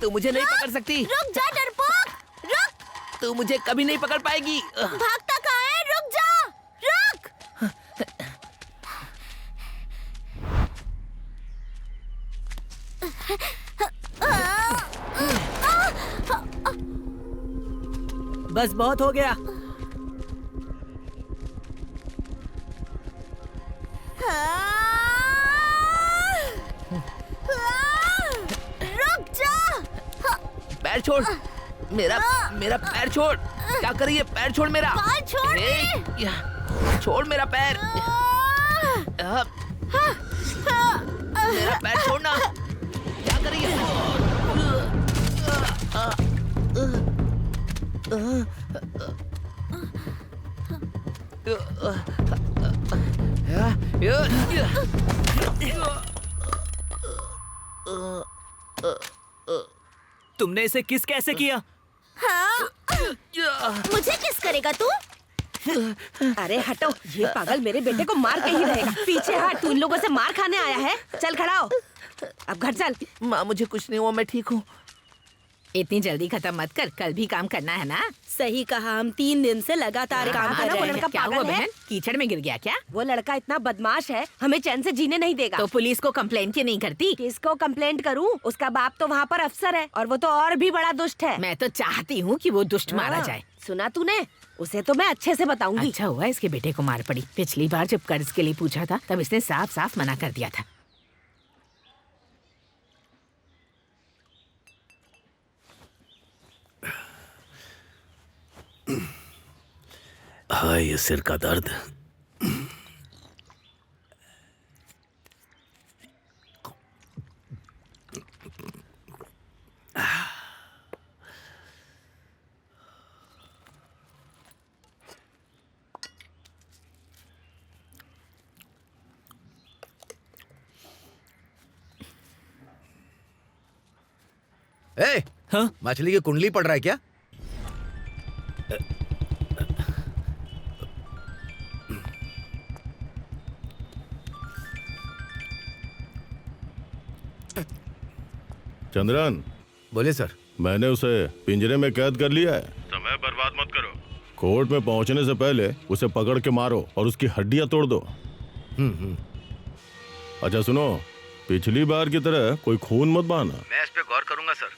तू मुझे नहीं पकड़ सकती। रुक जा डरपोक, रुक। तू मुझे कभी नहीं पकड़ पाएगी। भागता कहाँ है? रुक जा, रुक। बस बहुत हो गया। रुक जा। पैर छोड़ मेरा, मेरा पैर छोड़। क्या कर रही है? पैर छोड़ मेरा। बाल छोड़ छोड़ मेरा पैर। मेरा पैर छोड़ना। क्या कर रही है? तुमने इसे किस कैसे किया? हाँ? मुझे किस करेगा तू? अरे हटो, ये पागल मेरे बेटे को मार के ही रहेगा। पीछे हट, तू इन लोगों से मार खाने आया है। चल खड़ा हो, अब घर चल। माँ मुझे कुछ नहीं हुआ, मैं ठीक हूँ। इतनी जल्दी खत्म मत कर, कल भी काम करना है ना। सही कहा, हम 3 दिन से लगातार काम कर रहे हैं। क्या हुआ बहन? कीचड़ में गिर गया क्या? वो लड़का इतना बदमाश है, हमें चैन से जीने नहीं देगा। तो पुलिस को कंप्लेंट क्यों नहीं करती? किसको कंप्लेंट करूं? उसका बाप तो वहाँ पर अफसर है और वो तो और भी बड़ा दुष्ट है। मैं तो चाहती हूँ कि वो दुष्ट मारा जाए। सुना तूने? उसे तो मैं अच्छे से बताऊंगी। अच्छा हुआ इसके बेटे को मार पड़ी। पिछली बार जब कर्ज के लिए पूछा था तब इसने साफ साफ मना कर दिया था। हाय, ये सिर का दर्द। ए, हाँ? मछली की कुंडली पड़ रहा है क्या? चंद्रन, बोले सर। मैंने उसे पिंजरे में कैद कर लिया है। समय बर्बाद मत करो। कोर्ट में पहुंचने से पहले उसे पकड़ के मारो और उसकी हड्डियां तोड़ दो। अच्छा सुनो, पिछली बार की तरह कोई खून मत बहाना। मैं इस पे गौर करूंगा सर।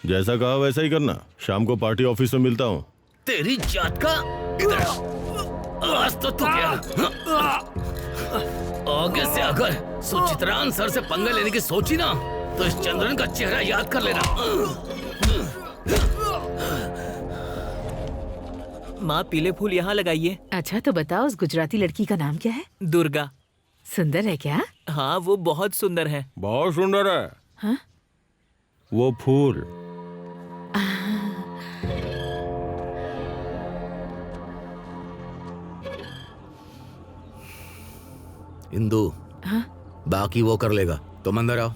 जैसा कहा वैसा ही करना। शाम को पार्टी ऑफिस में मिलता हूँ। तेरी जात का, इधर आ। आज तो तू क्या आगे से अगर सुचित्रान सर से पंगा लेने की सोची ना तो इस चंद्रन का चेहरा याद कर लेना। माँ, पीले फूल यहाँ लगाइए। अच्छा तो बताओ, उस गुजराती लड़की का नाम क्या है? दुर्गा। सुंदर है क्या? हाँ, वो बहुत सुंदर है। बहुत सुंदर है। हाँ? वो फूल। इंदु, हाँ? बाकी वो कर लेगा, तुम अंदर आओ।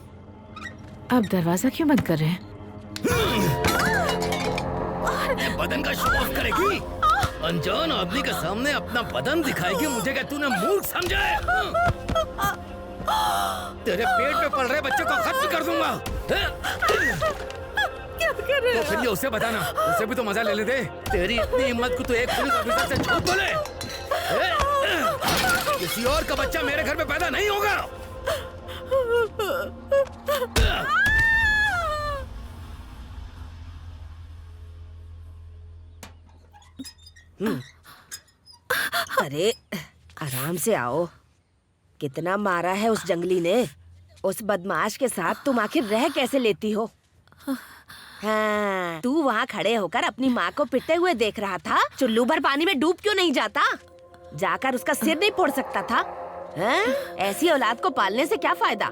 अब दरवाजा क्यों बंद कर रहे हैं? बदन का शो ऑफ करेगी? अनजान आदमी के सामने अपना बदन दिखाएगी? मुझे क्या तूने मूर्ख समझा है? तेरे पेट में पल रहे बच्चे को खत्म कर दूंगा। क्या कर रहे तो फिर ये उसे बताना, उसे भी तो मजा ले ले दे। तेरी इतनी हिम्मत को तो एक पुलिस ऑफिसर से झूठ बोले? किसी और का बच्चा मेरे घर में पैदा नहीं होगा। अरे आराम से आओ। कितना मारा है उस जंगली ने। उस बदमाश के साथ तुम आखिर रह कैसे लेती हो? हाँ, तू वहाँ खड़े होकर अपनी माँ को पिटते हुए देख रहा था। चुल्लू भर पानी में डूब क्यों नहीं जाता? जाकर उसका सिर नहीं फोड़ सकता था? हाँ? ऐसी औलाद को पालने से क्या फायदा?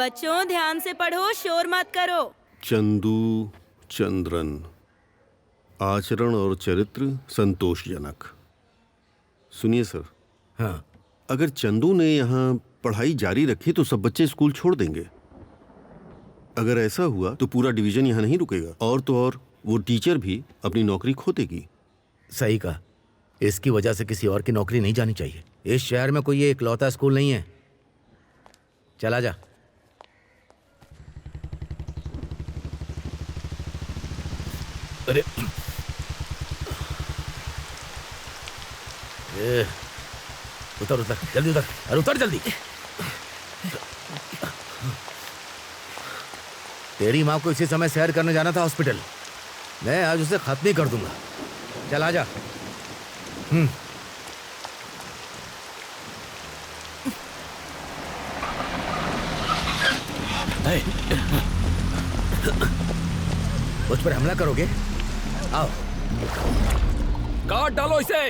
बच्चों ध्यान से पढ़ो, शोर मत करो। चंदू चंद्रन, आचरण और चरित्र संतोषजनक। सुनिए सर, हाँ, अगर चंदू ने यहाँ पढ़ाई जारी रखी तो सब बच्चे स्कूल छोड़ देंगे। अगर ऐसा हुआ तो पूरा डिवीजन यहाँ नहीं रुकेगा, और तो और वो टीचर भी अपनी नौकरी खो देगी। सही कहा। इसकी वजह से किसी और की नौकरी नहीं जानी चाहिए। इस शहर में कोई ये इकलौता स्कूल नहीं है। चला जा। अरे उतर उतर जल्दी उतर। अरे उतर जल्दी। तेरी माँ को इसी समय सैर करने जाना था हॉस्पिटल। मैं आज उसे खत्म ही कर दूंगा। चल आजा। मुझ पर हमला करोगे? आओ। काट डालो इसे।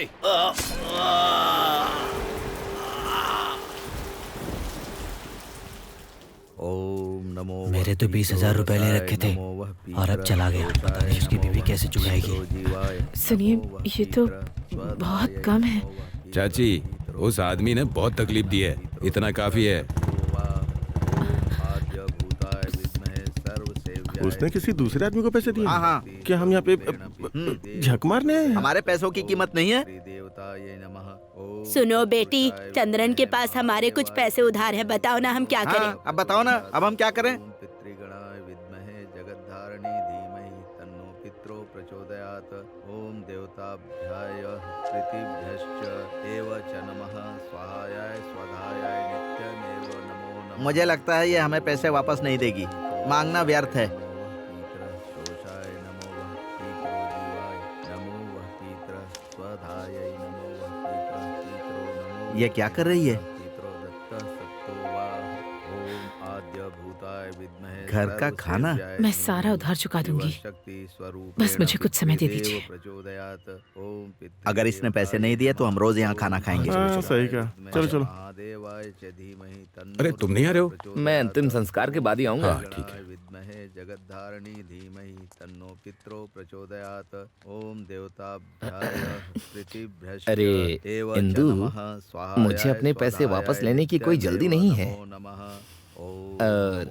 ओम नमो। मेरे तो 20,000 रुपए ले रखे थे और अब चला गया। पता नहीं उसकी बीवी कैसे चुराएगी। सुनिए, ये तो बहुत कम है। चाची, उस आदमी ने बहुत तकलीफ दी है, इतना काफी है। उसने किसी दूसरे आदमी को पैसे दिए? हाँ। क्या हम यहाँ पे झक मारने आए हैं? हमारे पैसों की कीमत नहीं है। सुनो बेटी, चंद्रन के पास हमारे कुछ पैसे उधार है, बताओ ना हम क्या करें। अब बताओ ना, अब हम क्या करें? मुझे लगता है ये हमें पैसे वापस नहीं देगी। मांगना व्यर्थ है। ये क्या कर रही है? घर का खाना? मैं सारा उधार चुका दूंगी, बस मुझे कुछ समय दे दीजिए। अगर इसने पैसे नहीं दिए तो हम रोज यहाँ खाना खाएंगे। हाँ, सही कहा। चलो चलो। अरे तुम नहीं आ रहे हो? मैं अंतिम संस्कार के बाद ही आऊंगा। हाँ, ठीक है। अरे इंदु, मुझे अपने पैसे वापस लेने की कोई जल्दी नहीं है। और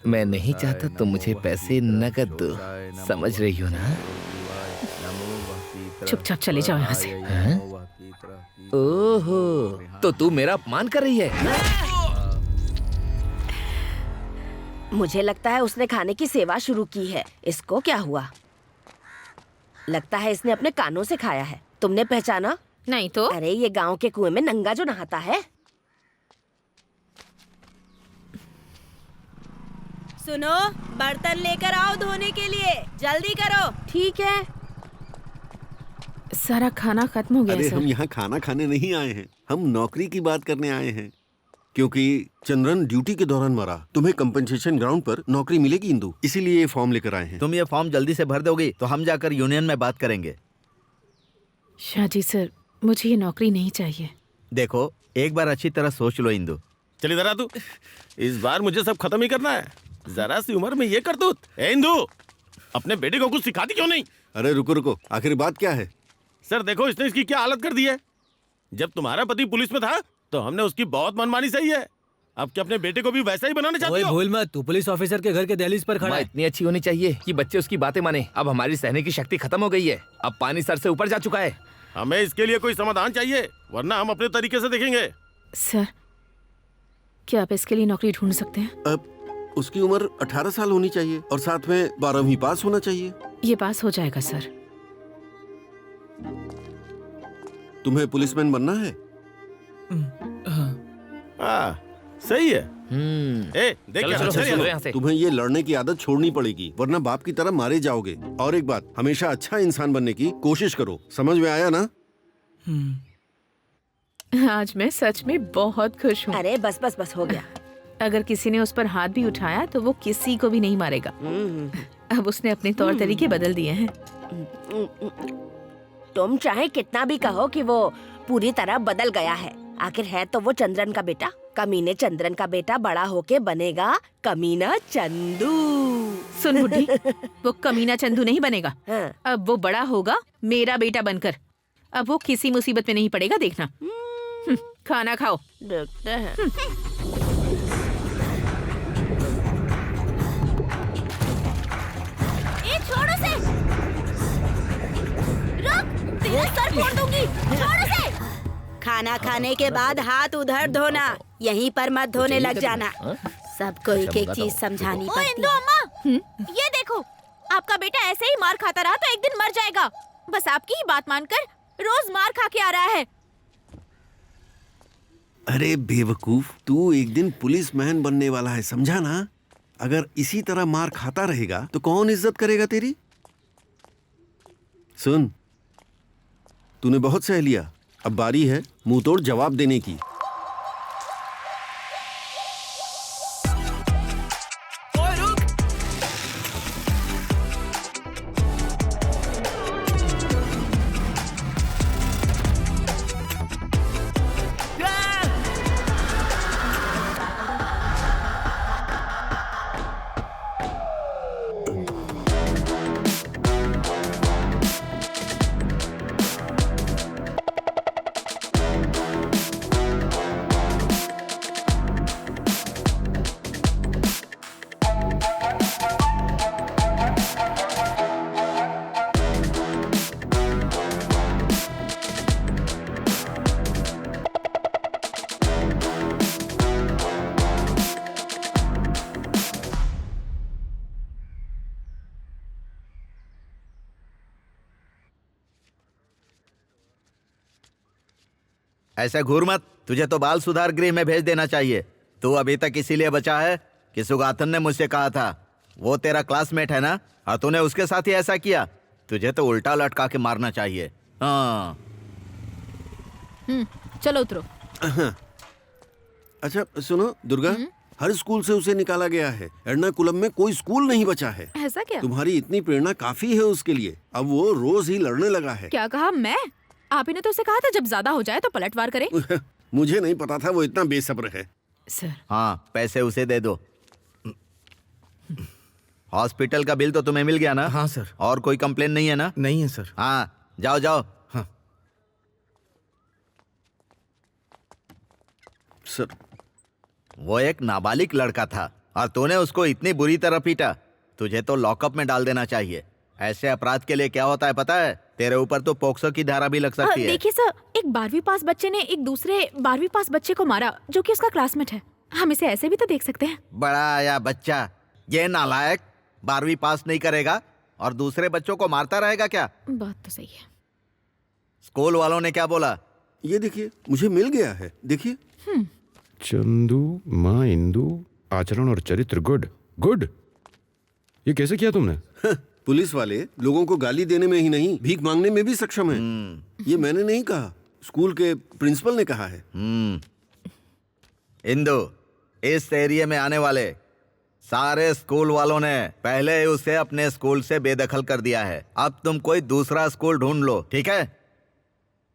मैं नहीं चाहता तो मुझे पैसे नकद दो, समझ रही हो ना? चुपचाप चले जाओ यहाँ से। हाँ? ओहो, तो तू मेरा अपमान कर रही है? मुझे लगता है उसने खाने की सेवा शुरू की है। इसको क्या हुआ? लगता है इसने अपने कानों से खाया है। तुमने पहचाना? नहीं तो? अरे ये गांव के कुएं में नंगा जो नहाता है। सुनो, बर्तन लेकर आओ धोने के लिए, जल्दी करो। ठीक है। सारा खाना खत्म हो गया अरे सर। हम यहाँ खाना खाने नहीं आए हैं, हम नौकरी की बात करने आए हैं। क्योंकि चंद्रन ड्यूटी के दौरान मरा, तुम्हें कंपनसेशन ग्राउंड पर नौकरी मिलेगी इंदु, इसीलिए ये फॉर्म लेकर आए हैं। तुम ये फॉर्म जल्दी से भर दोगी तो हम जाकर यूनियन में बात करेंगे। शाजी सर, मुझे ये नौकरी नहीं चाहिए। देखो, एक बार अच्छी तरह सोच लो इंदु। चलिए जरा तू, इस बार मुझे सब खत्म ही करना है। जरा सी उम्र में ये करतूत। ए इंदु, अपने बेटे को कुछ सिखाती क्यों नहीं? अरे रुको रुको, आखिर बात क्या है? सर देखो, इसने इसकी क्या हालत कर दी है। जब तुम्हारा पति पुलिस में था तो हमने उसकी बहुत मनमानी सही है। अब क्या अपने बेटे को भी वैसा ही बनाना चाहती हो? भूल मत, तू पुलिस ऑफिसर के घर के दहलीज पर खड़ा माँ है। इतनी अच्छी होनी चाहिए कि बच्चे उसकी बातें माने। अब हमारी सहने की शक्ति खत्म हो गई है। अब पानी सर से ऊपर जा चुका है। हमें इसके लिए कोई समाधान चाहिए, वरना हम अपने तरीके से देखेंगे। सर, क्या आप इसके लिए नौकरी ढूंढ सकते हैं? अब उसकी उम्र 18 साल होनी चाहिए और साथ में 12वीं पास होना चाहिए। ये पास हो जाएगा सर। तुम्हें पुलिसमैन बनना है? सही है। ए, देख चलो, क्या चलो, अच्छा चलो है। यहाँ से। तुम्हें ये लड़ने की आदत छोड़नी पड़ेगी, वरना बाप की तरह मारे जाओगे। और एक बात, हमेशा अच्छा इंसान बनने की कोशिश करो। समझ में आया ना? आज मैं सच में बहुत खुश हूँ। अरे बस बस बस, हो गया। अगर किसी ने उस पर हाथ भी उठाया तो वो किसी को भी नहीं मारेगा। अब उसने अपने तौर तरीके बदल दिए हैं। तुम चाहे कितना भी कहो कि वो पूरी तरह बदल गया है, आखिर है तो वो चंद्रन का बेटा। कमीने चंद्रन का बेटा बड़ा होके बनेगा कमीना चंदू। सुन बुड्ढी, वो कमीना चंदू नहीं बनेगा। हाँ। अब वो बड़ा होगा मेरा बेटा बनकर। अब वो किसी मुसीबत में नहीं पड़ेगा, देखना। खाना खाओ। देखते हैं। छोड़ उसे। रुक, तेरा सर फोड़ दूंगी। छोड़ उसे। खाना खाने के बाद हाथ उधर धोना, यहीं पर मत धोने लग जाना। सबको एक एक चीज समझानी पड़ती है। इंदु अम्मा, ये देखो, आपका बेटा ऐसे ही मार खाता रहा तो एक दिन मर जाएगा। बस आपकी ही बात मानकर रोज मार खा के आ रहा है। अरे बेवकूफ, तू एक दिन पुलिसमैन बनने वाला है, समझा ना? अगर इसी तरह मार खाता रहेगा तो कौन इज्जत करेगा तेरी? सुन, तूने बहुत सह लिया, अब बारी है मुंह तोड़ जवाब देने की। ऐसे घूर मत, तुझे तो बाल सुधार गृह में भेज देना चाहिए। तू अभी तक इसीलिए बचा है कि सुगातन ने मुझसे कहा था वो तेरा क्लासमेट है ना, और तूने उसके साथ ही ऐसा किया। तुझे तो उल्टा लटका के मारना चाहिए। हाँ। चलो उतरो। अच्छा सुनो दुर्गा, हर स्कूल से उसे निकाला गया है। एर्नाकुलम में कोई स्कूल नहीं बचा है। ऐसा क्या? तुम्हारी इतनी प्रेरणा काफी है उसके लिए। अब वो रोज ही लड़ने लगा है। क्या कहा? मैं? आप ही ने तो उसे कहा था जब ज्यादा हो जाए तो पलटवार करे। मुझे नहीं पता था वो इतना बेसब्र है। सर। हाँ, पैसे उसे दे दो। हॉस्पिटल का बिल तो तुम्हें मिल गया ना? हाँ सर। और कोई कंप्लेन नहीं है ना? नहीं है सर। हाँ, जाओ जाओ। हाँ सर। वो एक नाबालिग लड़का था और तूने उसको इतनी बुरी तरह पीटा। तुझे तो लॉकअप में डाल देना चाहिए। ऐसे अपराध के लिए क्या होता है पता है? तेरे ऊपर तो पोक्सो की धारा भी लग सकती है। देखिए सर, एक 12वीं पास बच्चे ने एक दूसरे 12वीं पास बच्चे को मारा जो कि उसका क्लासमेट है। हम इसे ऐसे भी तो देख सकते हैं। बड़ा आया बच्चा, ये नालायक 12वीं पास नहीं करेगा और दूसरे बच्चों को मारता रहेगा क्या? बात तो सही है। स्कूल वालों ने क्या बोला? ये देखिए, मुझे मिल गया है, देखिए। चंदू, माँ इंदू, आचरण और चरित्र गुड गुड। ये कैसे किया तुमने? पुलिस वाले लोगों को गाली देने में ही नहीं, भीख मांगने में भी सक्षम है। ये मैंने नहीं कहा, स्कूल के प्रिंसिपल ने कहा है। इंदु, इस एरिया में आने वाले सारे स्कूल वालों ने पहले ही उसे अपने स्कूल से बेदखल कर दिया है। अब तुम कोई दूसरा स्कूल ढूंढ लो, ठीक है?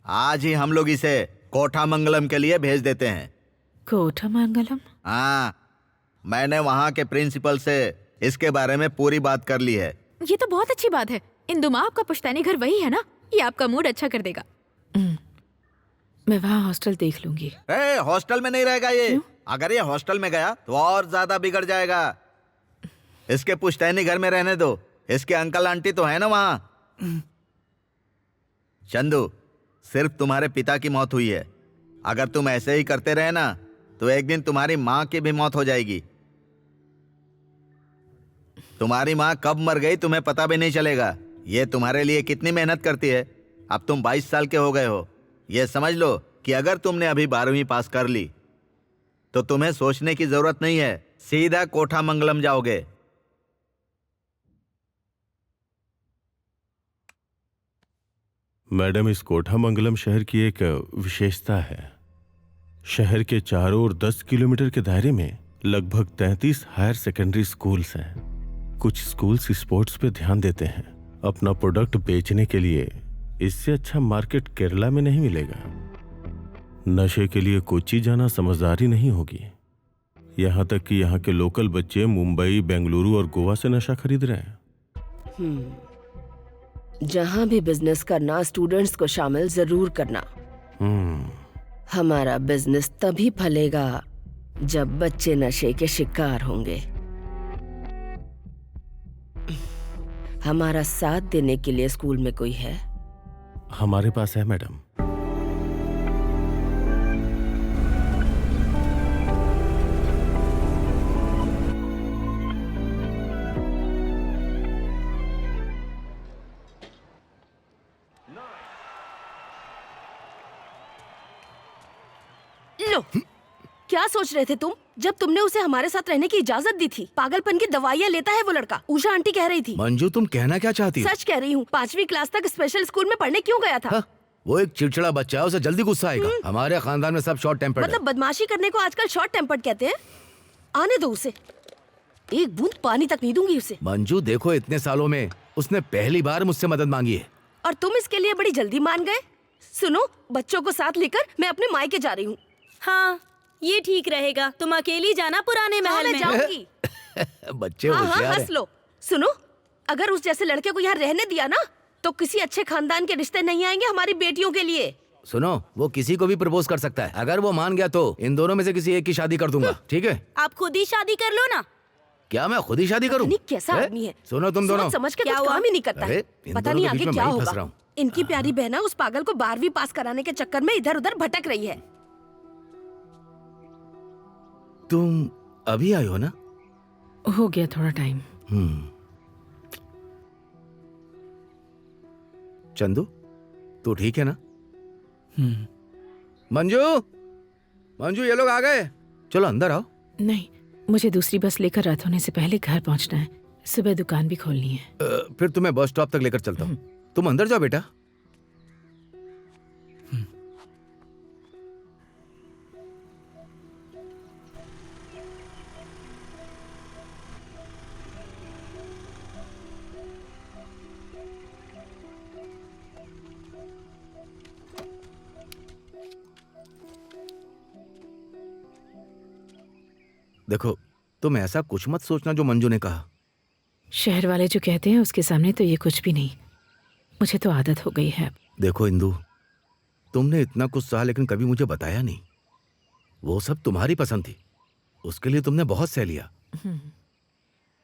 आज ही हम लोग इसे कोठामंगलम के लिए भेज देते हैं। कोठामंगलम? हाँ, मैंने वहाँ के प्रिंसिपल से इसके बारे में पूरी बात कर ली है। ये तो बहुत अच्छी बात है। इंदु माँ, आपका पुश्तैनी घर वही है ना? ये आपका मूड अच्छा कर देगा। मैं वहाँ हॉस्टल देख लूंगी। हॉस्टल में नहीं रहेगा ये। क्यों? अगर ये हॉस्टल में गया तो और ज्यादा बिगड़ जाएगा। इसके पुश्तैनी घर में रहने दो। इसके अंकल आंटी तो है ना वहाँ। चंदू, सिर्फ तुम्हारे पिता की मौत हुई है। अगर तुम ऐसे ही करते रहे ना तो एक दिन तुम्हारी माँ की भी मौत हो जाएगी। तुम्हारी माँ कब मर गई तुम्हें पता भी नहीं चलेगा। ये तुम्हारे लिए कितनी मेहनत करती है। अब तुम 22 साल के हो गए हो। ये समझ लो कि अगर तुमने अभी 12वीं पास कर ली तो तुम्हें सोचने की जरूरत नहीं है, सीधा कोठामंगलम जाओगे। मैडम, इस कोठामंगलम शहर की एक विशेषता है। शहर के चारों ओर 10 किलोमीटर के दायरे में लगभग 33 हायर सेकेंडरी स्कूल्स हैं। कुछ स्कूल्स स्पोर्ट्स पे ध्यान देते हैं। अपना प्रोडक्ट बेचने के लिए इससे अच्छा मार्केट केरला में नहीं मिलेगा। नशे के लिए कोच्चि जाना समझदारी नहीं होगी। यहाँ तक कि यहाँ के लोकल बच्चे मुंबई, बेंगलुरु और गोवा से नशा खरीद रहे हैं। जहाँ भी बिजनेस करना, स्टूडेंट्स को शामिल जरूर करना। हमारा बिजनेस तभी फलेगा जब बच्चे नशे के शिकार होंगे। हमारा साथ देने के लिए स्कूल में कोई है? हमारे पास है मैडम। लो, क्या सोच रहे थे तुम जब तुमने उसे हमारे साथ रहने की इजाजत दी थी? पागलपन की दवाइयाँ लेता है वो लड़का। उषा आंटी कह रही थी। मंजू, तुम कहना क्या चाहती हो? सच कह रही हूँ। 5वीं क्लास तक स्पेशल स्कूल में पढ़ने क्यों गया था? हाँ, वो एक चिड़चिड़ा बच्चा है, उसे जल्दी गुस्सा आएगा। हमारे खानदान में सब शॉर्ट टेम्पर्ड मतलब बदमाशी करने को आजकल शॉर्ट टेम्पर्ड कहते हैं। आने दो उसे, एक बूंद पानी तक नहीं दूंगी उसे। मंजू देखो, इतने सालों में उसने पहली बार मुझसे मदद मांगी है और तुम इसके लिए बड़ी जल्दी मान गए। सुनो, बच्चों को साथ लेकर मैं अपने मायके जा रही हूँ। हाँ, ये ठीक रहेगा। तुम अकेली जाना पुराने महल में। जाऊंगी। बच्चे हाँ, होशियार हंस हैं। लो। सुनो, अगर उस जैसे लड़के को यहाँ रहने दिया ना तो किसी अच्छे खानदान के रिश्ते नहीं आएंगे हमारी बेटियों के लिए। सुनो, वो किसी को भी प्रपोज कर सकता है। अगर वो मान गया तो इन दोनों में से किसी एक की शादी कर दूंगा, ठीक है? आप खुद ही शादी कर लो ना। क्या मैं खुद ही शादी करूं? नहीं, कैसा आदमी है। सुनो तुम दोनों, सोच समझ के क्या कुछ हुआ? काम ही नहीं करता है। अरे, इन पता दोनों नहीं के बीच आगे में क्या मैं ही फंस रहा होगा। हूँ। इनकी प्यारी बहना उस पागल को 12वीं पास कराने के चक्कर में इधर उधर भटक रही है। तुम अभी आई हो ना? हो गया थोड़ा टाइम। चंदू, तू ठीक है ना? मंजू, मंजू, ये लोग आ गए। चलो अंदर आओ। नहीं, मुझे दूसरी बस लेकर रात होने से पहले घर पहुंचना है। सुबह दुकान भी खोलनी है। फिर तुम्हें बस स्टॉप तक लेकर चलता हूँ। तुम अंदर जाओ बेटा। देखो, तुम ऐसा कुछ मत सोचना जो मंजू ने कहा। शहर वाले जो कहते हैं उसके सामने तो ये कुछ भी नहीं। मुझे तो आदत हो गई है। देखो इंदु, तुमने इतना कुछ सहा लेकिन कभी मुझे बताया नहीं। वो सब तुम्हारी पसंद थी, उसके लिए तुमने बहुत सह लिया।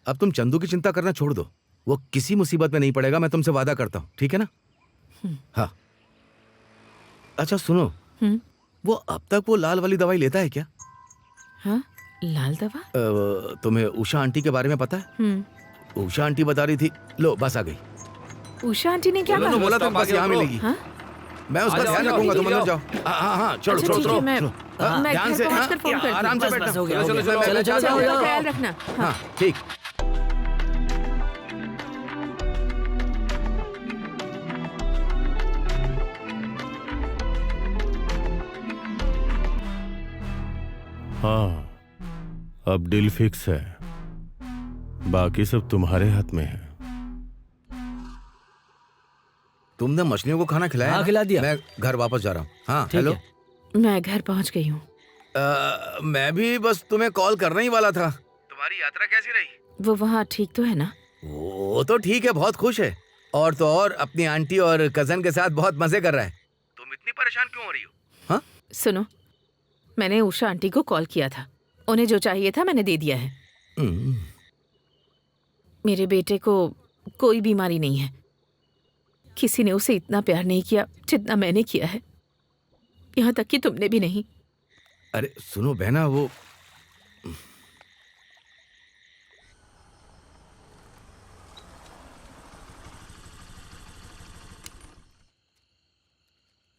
अब तुम चंदू की चिंता करना छोड़ दो। वो किसी मुसीबत में नहीं पड़ेगा, मैं तुमसे वादा करता हूँ, ठीक है ना? हाँ। अच्छा सुनो, वो अब तक वो लाल वाली दवाई लेता है क्या? हाँ, लाल दवा? तुम्हें उषा आंटी के बारे में पता है? उषा आंटी बता रही थी। लो, बस आ गई। उषा आंटी ने क्या बोला कहा? बोला तुम बस यहाँ मिलेगी। हाँ? मैं उसका ध्यान रखूंगा, तुम अंदर जाओ। हाँ हाँ, छोड़ो अच्छा, छोड़ो ठीक है, छोड़ो। मैं ध्यान घर से, पहुंचकर फोन करती हूँ। आराम से बैठना। हो गया, चलो हो चलो गया। चलो, चलो, चलो, चलो, ख्याल रखना। हाँ ठीक। हाँ, अब डील फिक्स है। बाकी सब तुम्हारे हाथ में है। तुमने मछलियों को खाना खिलाया? हाँ, ना? खिला दिया। मैं घर वापस जा रहा हूँ। हाँ ठीक हेलो। है। मैं घर पहुंच गई हूँ। मैं भी बस तुम्हें कॉल करने ही वाला था। तुम्हारी यात्रा कैसी रही? वो वहाँ ठीक तो है ना? वो तो ठीक है, बहुत खुश है। और तो और अपनी आंटी और कजन के साथ बहुत मजे कर रहा है। तुम इतनी परेशान क्यों हो रही हो? हाँ सुनो, मैंने उषा आंटी को कॉल किया था। उन्हें जो चाहिए था मैंने दे दिया है। मेरे बेटे को कोई बीमारी नहीं है। किसी ने उसे इतना प्यार नहीं किया जितना मैंने किया है, यहाँ तक कि तुमने भी नहीं। अरे सुनो बहना, वो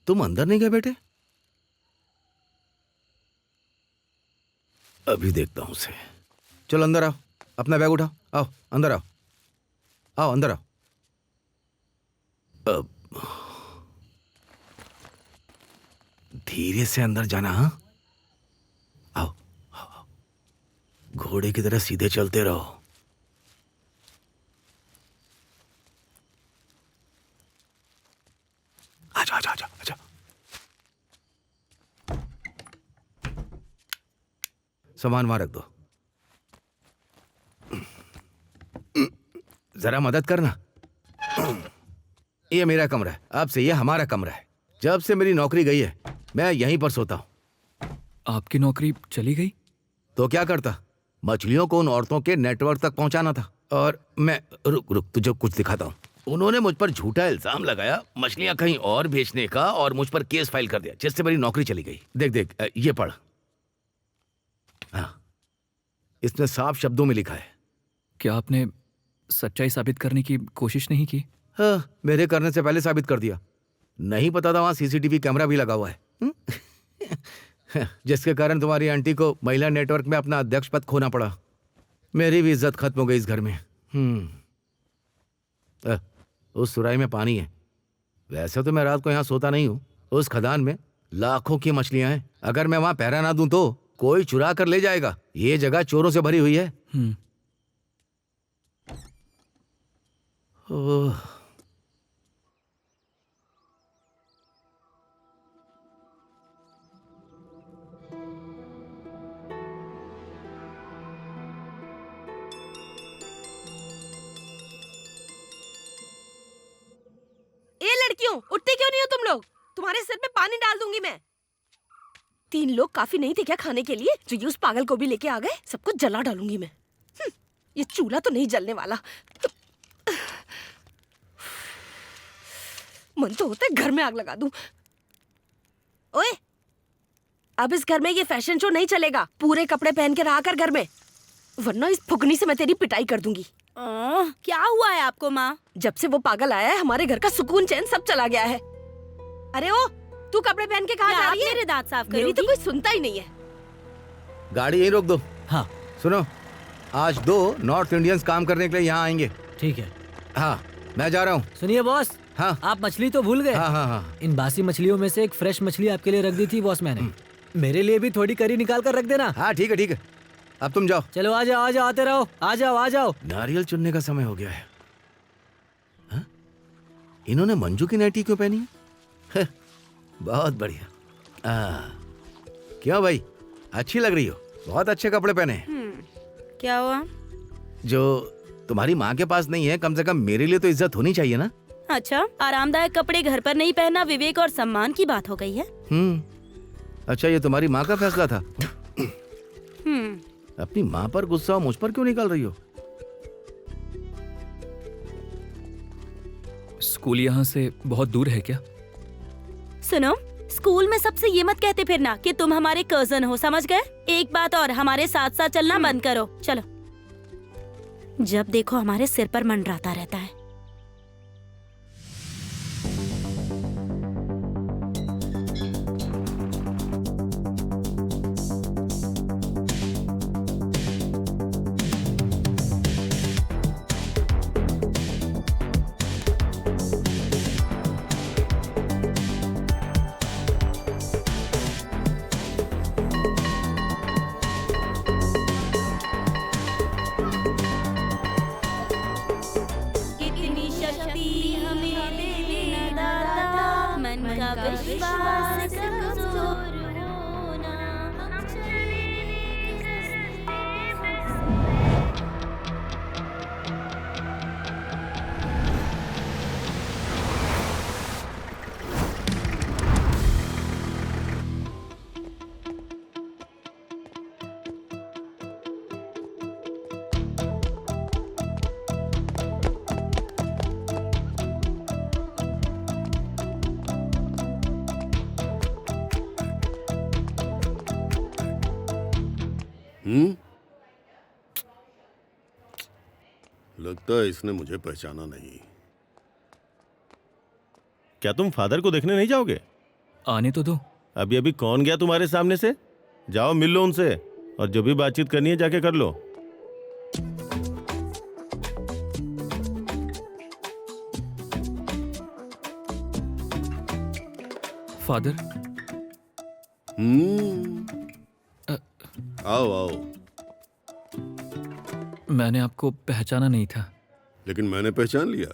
तुम अंदर नहीं गए बेटे? अभी देखता हूं उसे। चलो अंदर आओ, अपना बैग उठाओ। आओ अंदर आओ, आओ अंदर आओ। अब धीरे से अंदर जाना। हाँ आओ, आओ, आओ। घोड़े की तरह सीधे चलते रहो। आजा आजा आजा आजा। सामान वहां रख दो। जरा मदद करना। ये मेरा कमरा है, अब से ये हमारा कमरा है। जब से मेरी नौकरी गई है मैं यहीं पर सोता हूँ। आपकी नौकरी चली गई? तो क्या करता, मछलियों को उन औरतों के नेटवर्क तक पहुंचाना था। और मैं रुक तुझे कुछ दिखाता हूँ। उन्होंने मुझ पर झूठा इल्जाम लगाया मछलियां कहीं और बेचने का, और मुझ पर केस फाइल कर दिया, जिससे मेरी नौकरी चली गई। देख देख ये पढ़। हाँ, इसमें साफ शब्दों में लिखा है। क्या आपने सच्चाई साबित करने की कोशिश नहीं की? हाँ, मेरे करने से पहले साबित कर दिया। नहीं पता था वहां सीसीटीवी कैमरा भी लगा हुआ है। जिसके कारण तुम्हारी आंटी को महिला नेटवर्क में अपना अध्यक्ष पद खोना पड़ा। मेरी भी इज्जत खत्म हो गई इस घर में। उस सुराही में पानी है। वैसे तो मैं रात को यहाँ सोता नहीं हूँ। उस खदान में लाखों की मछलियां हैं। अगर मैं वहां पहरा ना दूं तो कोई चुरा कर ले जाएगा। ये जगह चोरों से भरी हुई है। ओह, लड़कियों, उठते क्यों नहीं हो तुम लोग? तुम्हारे सिर में पानी डाल दूंगी मैं। 3 लोग काफी नहीं थे क्या खाने के लिए? जो उस पागल को भी लेके आ गए, सबको जला डालूंगी मैं। ये चूल्हा तो नहीं जलने वाला। मन तो होता है घर में आग लगा दूं। ओए, अब इस घर में ये फैशन शो नहीं चलेगा। पूरे कपड़े पहन के रहा कर घर में, वरना इस फुकनी से मैं तेरी पिटाई कर दूंगी। क्या हुआ है आपको माँ? जब से वो पागल आया है, हमारे घर का सुकून चैन सब चला गया है। अरे ओ, तू कपड़े पहन के कहाँ जा रही है? मेरे दांत साफ करोगी? मेरी तो कोई सुनता ही नहीं है। गाड़ी यहीं रोक दो। हाँ सुनो, आज 2 नॉर्थ इंडियंस काम करने के लिए यहाँ आएंगे। ठीक है। हाँ, मैं जा रहा हूँ। सुनिए बॉस। हाँ, आप मछली तो भूल गए। हाँ हाँ हाँ। इन बासी मछलियों में से एक फ्रेश मछली आपके लिए रख दी थी बॉस मैंने। मेरे लिए भी थोड़ी करी निकाल कर रख देना। हाँ ठीक है ठीक है। अब तुम जाओ। चलो आ जाओ आते रहो। आ जाओ। नारियल चुनने का समय हो गया है। हा? इन्होंने मंजू की नाइटी क्यों पहनी है? बहुत बढ़िया। क्यों भाई, अच्छी लग रही हो। बहुत अच्छे कपड़े पहने हैं। क्या हुआ? जो तुम्हारी माँ के पास नहीं है, कम से कम मेरे लिए तो इज्जत होनी चाहिए ना। अच्छा, आरामदायक कपड़े घर पर नहीं पहनना विवेक और सम्मान की बात हो गई है। अच्छा, ये तुम्हारी माँ का फैसला था। अपनी माँ पर गुस्सा मुझ पर क्यों निकाल रही हो? स्कूल यहाँ से बहुत दूर है क्या? सुनो, स्कूल में सबसे ये मत कहते फिरना कि तुम हमारे कजन हो, समझ गए? एक बात और, हमारे साथ साथ चलना बंद करो। चलो। जब देखो हमारे सिर पर मंडराता रहता है। लगता है इसने मुझे पहचाना नहीं। क्या तुम फादर को देखने नहीं जाओगे? आने तो दो। अभी अभी कौन गया तुम्हारे सामने से? जाओ मिल लो उनसे, और जो भी बातचीत करनी है जाके कर लो। फादर। आओ आओ। मैंने आपको पहचाना नहीं था। लेकिन मैंने पहचान लिया।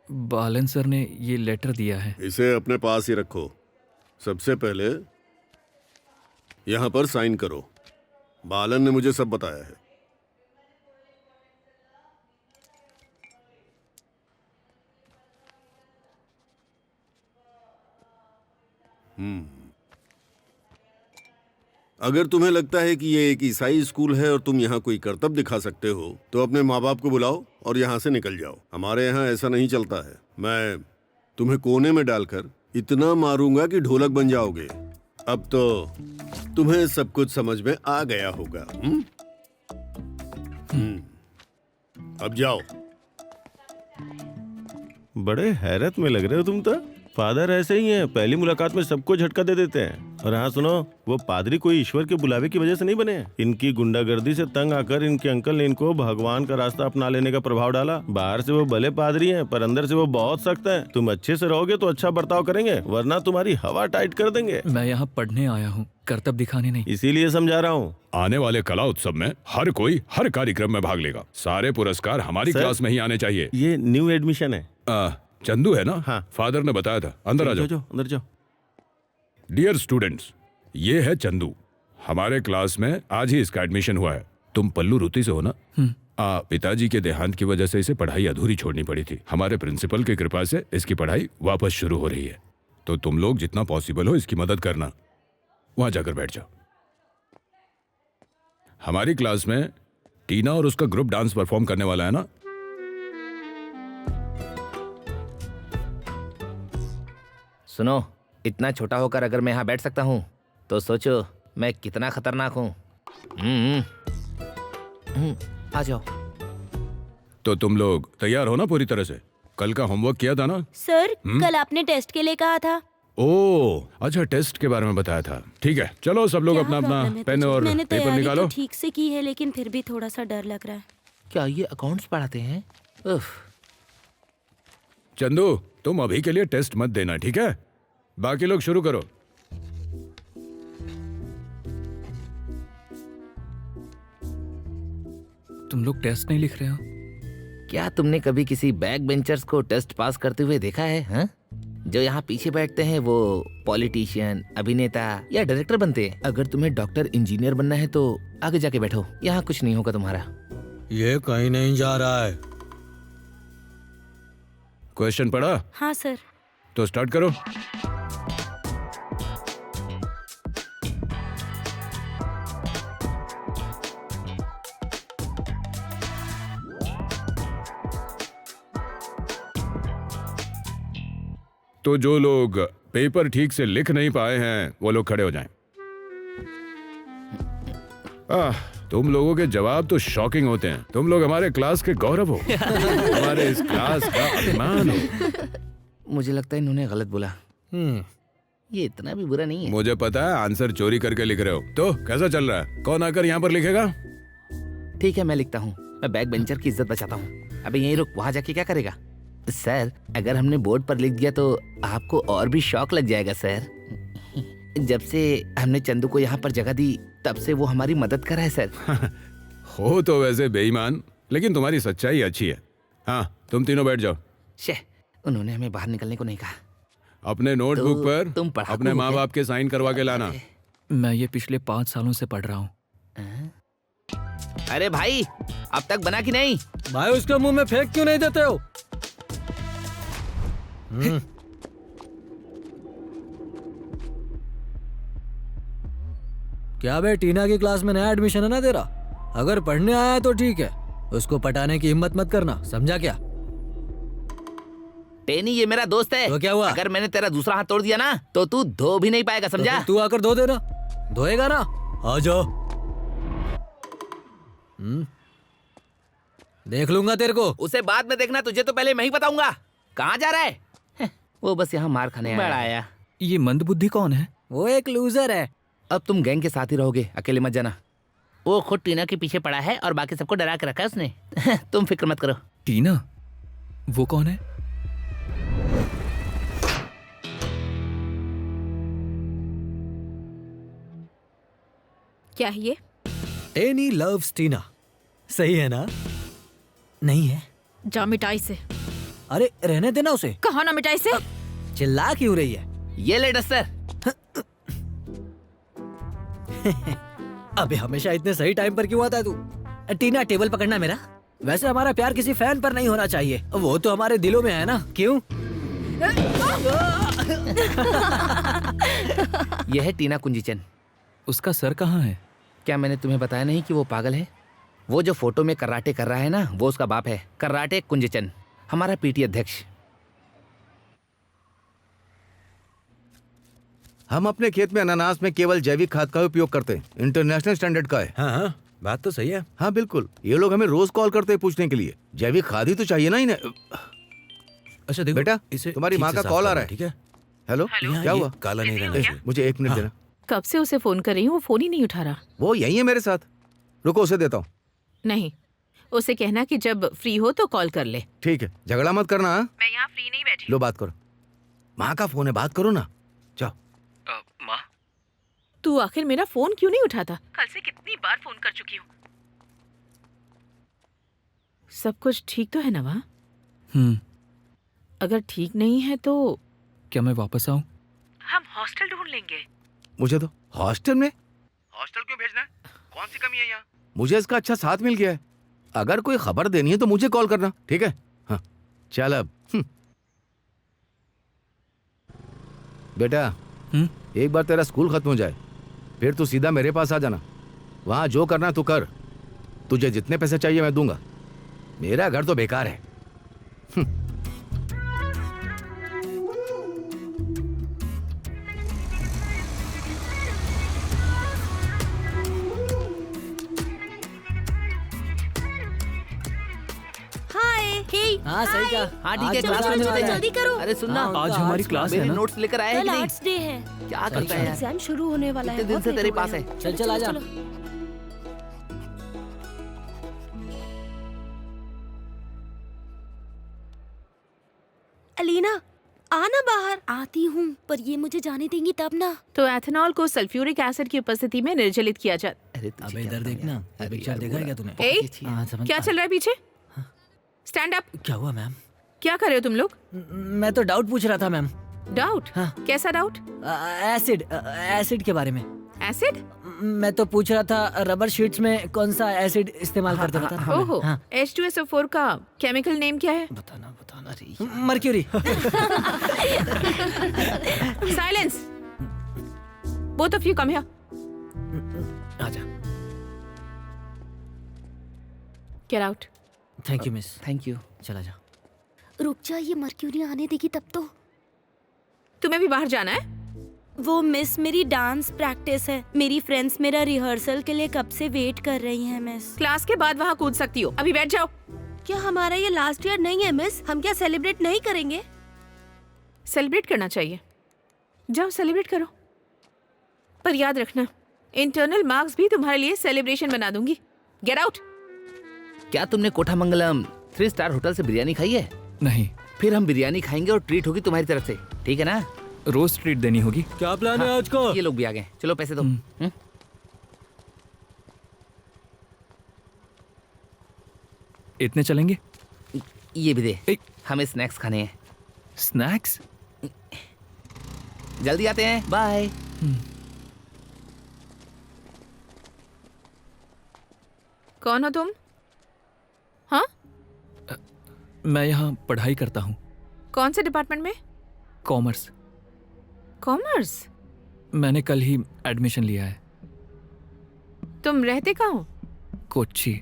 बालन सर ने ये लेटर दिया है। इसे अपने पास ही रखो। सबसे पहले यहां पर साइन करो। बालन ने मुझे सब बताया है। अगर तुम्हें लगता है कि ये एक ईसाई स्कूल है और तुम यहाँ कोई करतब दिखा सकते हो तो अपने माँ बाप को बुलाओ और यहाँ से निकल जाओ। हमारे यहाँ ऐसा नहीं चलता है। मैं तुम्हें कोने में डालकर इतना मारूंगा कि ढोलक बन जाओगे। अब तो तुम्हें सब कुछ समझ में आ गया होगा। अब जाओ। बड़े हैरत में लग रहे हो तुम तो। फादर ऐसे ही हैं, पहली मुलाकात में सबको झटका दे देते हैं। और हाँ सुनो, वो पादरी कोई ईश्वर के बुलावे की वजह से नहीं बने हैं। इनकी गुंडागर्दी से तंग आकर इनके अंकल ने इनको भगवान का रास्ता अपना लेने का प्रभाव डाला। बाहर से वो भले पादरी हैं, पर अंदर से वो बहुत सख्त हैं। तुम अच्छे से रहोगे तो अच्छा बर्ताव करेंगे, वरना तुम्हारी हवा टाइट कर देंगे। मैं यहाँ पढ़ने आया हूँ, करतब दिखाने नहीं। इसीलिए समझा रहा हूँ। आने वाले कला उत्सव में हर कोई हर कार्यक्रम में भाग लेगा। सारे पुरस्कार हमारी क्लास में ही आने चाहिए। ये न्यू एडमिशन है। चंदू है ना? हाँ। फादर ने बताया था। अंदर आ जाओ। अंदर जाओ। डियर स्टूडेंट्स, ये है चंदू। हमारे क्लास में आज ही इसका एडमिशन हुआ है। तुम पल्लू रुति से हो ना? पिताजी के देहांत की वजह से इसे पढ़ाई अधूरी छोड़नी पड़ी थी। हमारे प्रिंसिपल की कृपा से इसकी पढ़ाई वापस शुरू हो रही है। तो तुम लोग जितना पॉसिबल हो इसकी मदद करना। वहां जाकर बैठ जाओ। हमारी क्लास में टीना और उसका ग्रुप डांस परफॉर्म करने वाला है ना? सुनो, इतना छोटा होकर अगर मैं यहाँ बैठ सकता हूँ तो सोचो मैं कितना खतरनाक हूँ। आ जाओ। तो तुम लोग तैयार हो ना पूरी तरह से? कल का होमवर्क किया था ना? सर कल आपने टेस्ट के लिए कहा था। ओह अच्छा, टेस्ट के बारे में बताया था। ठीक है, चलो सब लोग अपना अपना पेन और पेपर निकालो। तो ठीक से की है, लेकिन फिर भी थोड़ा सा डर लग रहा है। क्या ये अकाउंट्स पढ़ाते हैं? चंदू, तुम अभी के लिए टेस्ट मत देना, ठीक है? बाकी लोग शुरू करो। तुम लोग टेस्ट नहीं लिख रहे हो? क्या तुमने कभी किसी बैक बेंचर्स को टेस्ट पास करते हुए देखा है? हाँ? जो यहाँ पीछे बैठते हैं वो पॉलिटिशियन, अभिनेता या डायरेक्टर बनते हैं। अगर तुम्हें डॉक्टर, इंजीनियर बनना है तो आगे जाके बैठो। यहाँ कुछ नहीं होगा तुम्हारा। ये कहीं नहीं जा रहा है। क्वेश्चन पढ़ा? हाँ सर। तो स्टार्ट करो। तो जो लोग पेपर ठीक से लिख नहीं पाए हैं वो लोग खड़े हो जाएं। तुम लोगों के जवाब तो शॉकिंग होते हैं। तुम लोग हमारे क्लास के गौरव हो, हमारे इस क्लास का अभिमान हो। मुझे लगता है इन्होंने गलत बोला। ये इतना भी बुरा नहीं है। मुझे पता है आंसर चोरी करके लिख रहे हो। तो कैसा चल रहा है? कौन आकर यहाँ पर लिखेगा? ठीक है, मैं लिखता हूँ। मैं बैक बेंचर की इज्जत बचाता हूँ। अबे यहीं रुक, वहाँ जाके क्या करेगा? सर, अगर हमने बोर्ड पर लिख दिया तो आपको और भी शौक लग जाएगा सर। जब से हमने चंदू को यहाँ पर जगह दी तब से वो हमारी मदद कर रहा है सर। हो तो वैसे बेईमान, लेकिन तुम्हारी सच्चाई अच्छी है। हाँ, तुम तीनों बैठ जाओ। उन्होंने हमें बाहर निकलने को नहीं कहा। अपने नोटबुक पर अपने माँ बाप के साइन करवा के लाना। मैं ये पिछले 5 सालों से पढ़ रहा हूँ। अरे भाई, अब तक बना कि नहीं? भाई उसके मुंह में फेंक क्यों नहीं देते हो? क्या बे, टीना की क्लास में नया एडमिशन है ना तेरा? अगर पढ़ने आया है तो ठीक है, उसको पटाने की हिम्मत मत करना, समझा क्या? टेनी ये मेरा दोस्त है। तो क्या हुआ? अगर मैंने तेरा दूसरा हाथ तोड़ दिया ना तो तू धो भी नहीं पाएगा, समझा? तो तू आकर धो देना। धोएगा ना? आ जाओ। देख लूंगा तेरे को। उसे बाद में देखना, तुझे तो पहले मैं ही बताऊंगा। कहाँ जा रहा है? वो बस यहाँ मार खाने आया। ये मंदबुद्धि कौन है? वो एक लूजर है। अब तुम गैंग के साथ ही रहोगे, अकेले मत जाना। वो खुद टीना के पीछे पड़ा है और बाकी सबको डरा के रखा है उसने। तुम फिक्र मत करो। टीना? वो कौन है? क्या है ये? टेनी लव्स टीना, सही है ना? नहीं है? जा मिटाई से। अरे रहने देना उसे। कहा ना मिटाई से। चिल्ला क्यों रही है? ये ले डस्टर। अबे हमेशा इतने सही टाइम पर क्यों आता है तू? टीना टेबल पकड़ना मेरा। वैसे हमारा प्यार किसी फैन पर नहीं होना चाहिए, वो तो हमारे दिलों में है ना, क्यों? यह है टीना कुंजीचन। उसका सर कहाँ है? क्या मैंने तुम्हें बताया नहीं कि वो पागल है? वो जो फोटो में कराटे कर रहा है ना, वो उसका बाप है, कराटे कुंजीचन, हमारा पीटी अध्यक्ष। हम अपने खेत में अनानास में केवल जैविक खाद का उपयोग करते हैं, इंटरनेशनल स्टैंडर्ड का है। हाँ, बात तो सही है। हाँ बिल्कुल, ये लोग हमें रोज कॉल करते हैं पूछने के लिए, जैविक खाद ही तो चाहिए ना इन्हें। अच्छा देखो बेटा, इसे तुम्हारी माँ ठीक का से कॉल साफ आ रहा है। ठीक है? हेलो, क्या हुआ? काला नहीं रहना। मुझे 1 मिनट देना। कब से उसे फोन कर रही हूँ, वो फोन ही नहीं उठा रहा। वो यही है मेरे साथ, रुको उसे देता हूँ। नहीं, उसे कहना कि जब फ्री हो तो कॉल कर ले। ठीक है, झगड़ा मत करना। हाँ? मैं यहाँ फ्री नहीं बैठी। लो बात करो, माँ का फोन है, बात करो ना। जाओ। माँ, तू आखिर मेरा फोन क्यों नहीं उठाता? कल से कितनी बार फोन कर चुकी हूँ। सब कुछ ठीक तो है ना वहाँ? अगर ठीक नहीं है तो क्या मैं वापस आऊँ? हम हॉस्टल ढूंढ लेंगे। मुझे तो हॉस्टल में? हॉस्टल क्यों भेजना है? कौन सी कमी है यहाँ? मुझे इसका अच्छा साथ मिल गया है। अगर कोई खबर देनी है तो मुझे कॉल करना, ठीक है? हाँ चल अब। बेटा, एक बार तेरा स्कूल खत्म हो जाए फिर तू सीधा मेरे पास आ जाना। वहां जो करना तू कर, तुझे जितने पैसे चाहिए मैं दूंगा। मेरा घर तो बेकार है। हाँ सही कहा। हाँ ठीक है, आज क्लास में चलो, मिलते हैं। जल्दी करो। अरे सुनना, आज हमारी क्लास है मेरे ना? नोट्स लेकर आया है कल कि नहीं? आर्ट्स डे है। क्या करता है यार? एग्जाम शुरू होने वाला है। कितने दिन से तेरे पास है? चल आजा। अलीना, आना बाहर। आती हूँ, पर ये मुझे जाने देंगी तब ना। तो एथेनॉल को सल्फ्यूरिक एसिड की उपस्थिति में निर्जलित किया जाता। अरे तुझे अबे क्या इधर पता देखना, यार? पिक्चर देखा है क्या तूने? ए, हाँ, समझ क्या आ- चल रहा है पीछे? Stand up. क्या हुआ मैम? क्या कर रहे हो तुम लोग? मैं तो डाउट पूछ रहा था मैम। डाउट? हाँ। कैसा डाउट? एसिड के बारे में। एसिड? मैं तो पूछ रहा था रबर शीट्स में कौन सा एसिड इस्तेमाल करते बता। ओहो, H2SO4 का केमिकल नेम क्या है? बताना रे। Mercury. Silence. Both of you come here. आजा। Get out. Thank you miss. Thank you. चला जा। रुक जा, ये मर्क्यूरी आने देगी तब तो। तुम्हें भी बाहर जाना है? वो मिस, मेरी डांस प्रैक्टिस है। मेरी फ्रेंड्स मेरा रिहर्सल के लिए कब से वेट कर रही हैं मिस। क्लास के बाद वहाँ कूद सकती हो, अभी बैठ जाओ। क्या हमारा ये लास्ट ईयर नहीं है मिस? हम क्या सेलिब्रेट नहीं करेंगे? सेलिब्रेट करना चाहिए, जाओ सेलिब्रेट करो। पर याद रखना, इंटरनल मार्क्स भी तुम्हारे लिए सेलिब्रेशन बना दूंगी। Get out. क्या तुमने कोठामंगलम 3 स्टार होटल से बिरयानी खाई है? नहीं, फिर हम बिरयानी खाएंगे और ट्रीट होगी तुम्हारी तरफ से, ठीक है ना? रोज ट्रीट देनी होगी। क्या प्लान है आज का? ये लोग भी आ गए, चलो पैसे दो। इतने चलेंगे? ये भी दे, ए- हमें स्नैक्स खाने हैं। स्नैक्स? जल्दी आते हैं, बाय। कौन हो तुम? हाँ, मैं यहाँ पढ़ाई करता हूँ। कौन से डिपार्टमेंट में? कॉमर्स। कॉमर्स? मैंने कल ही एडमिशन लिया है। तुम रहते कहाँ हो? कोच्चि,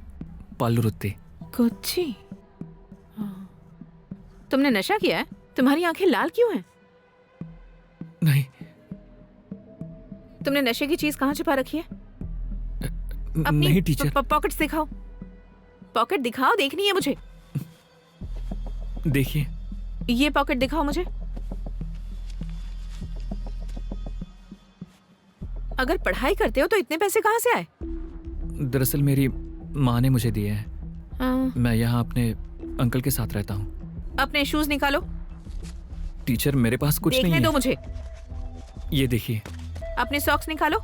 पालुरुत्ती। कोच्चि? हाँ। तुमने नशा किया है? तुम्हारी आंखें लाल क्यों हैं? नहीं। तुमने नशे की चीज कहाँ छिपा रखी है? नहीं टीचर। पॉकेट्स दिखाओ। पॉकेट दिखाओ, देखनी है मुझे। देखिए। ये पॉकेट दिखाओ मुझे। अगर पढ़ाई करते हो तो इतने पैसे कहाँ से आए? दरअसल मेरी माँ ने मुझे दिए हैं। हाँ। मैं यहाँ अपने अंकल के साथ रहता हूँ। अपने शूज निकालो। टीचर मेरे पास कुछ देखने नहीं दो है। मुझे। ये देखिए। अपने सॉक्स निकालो।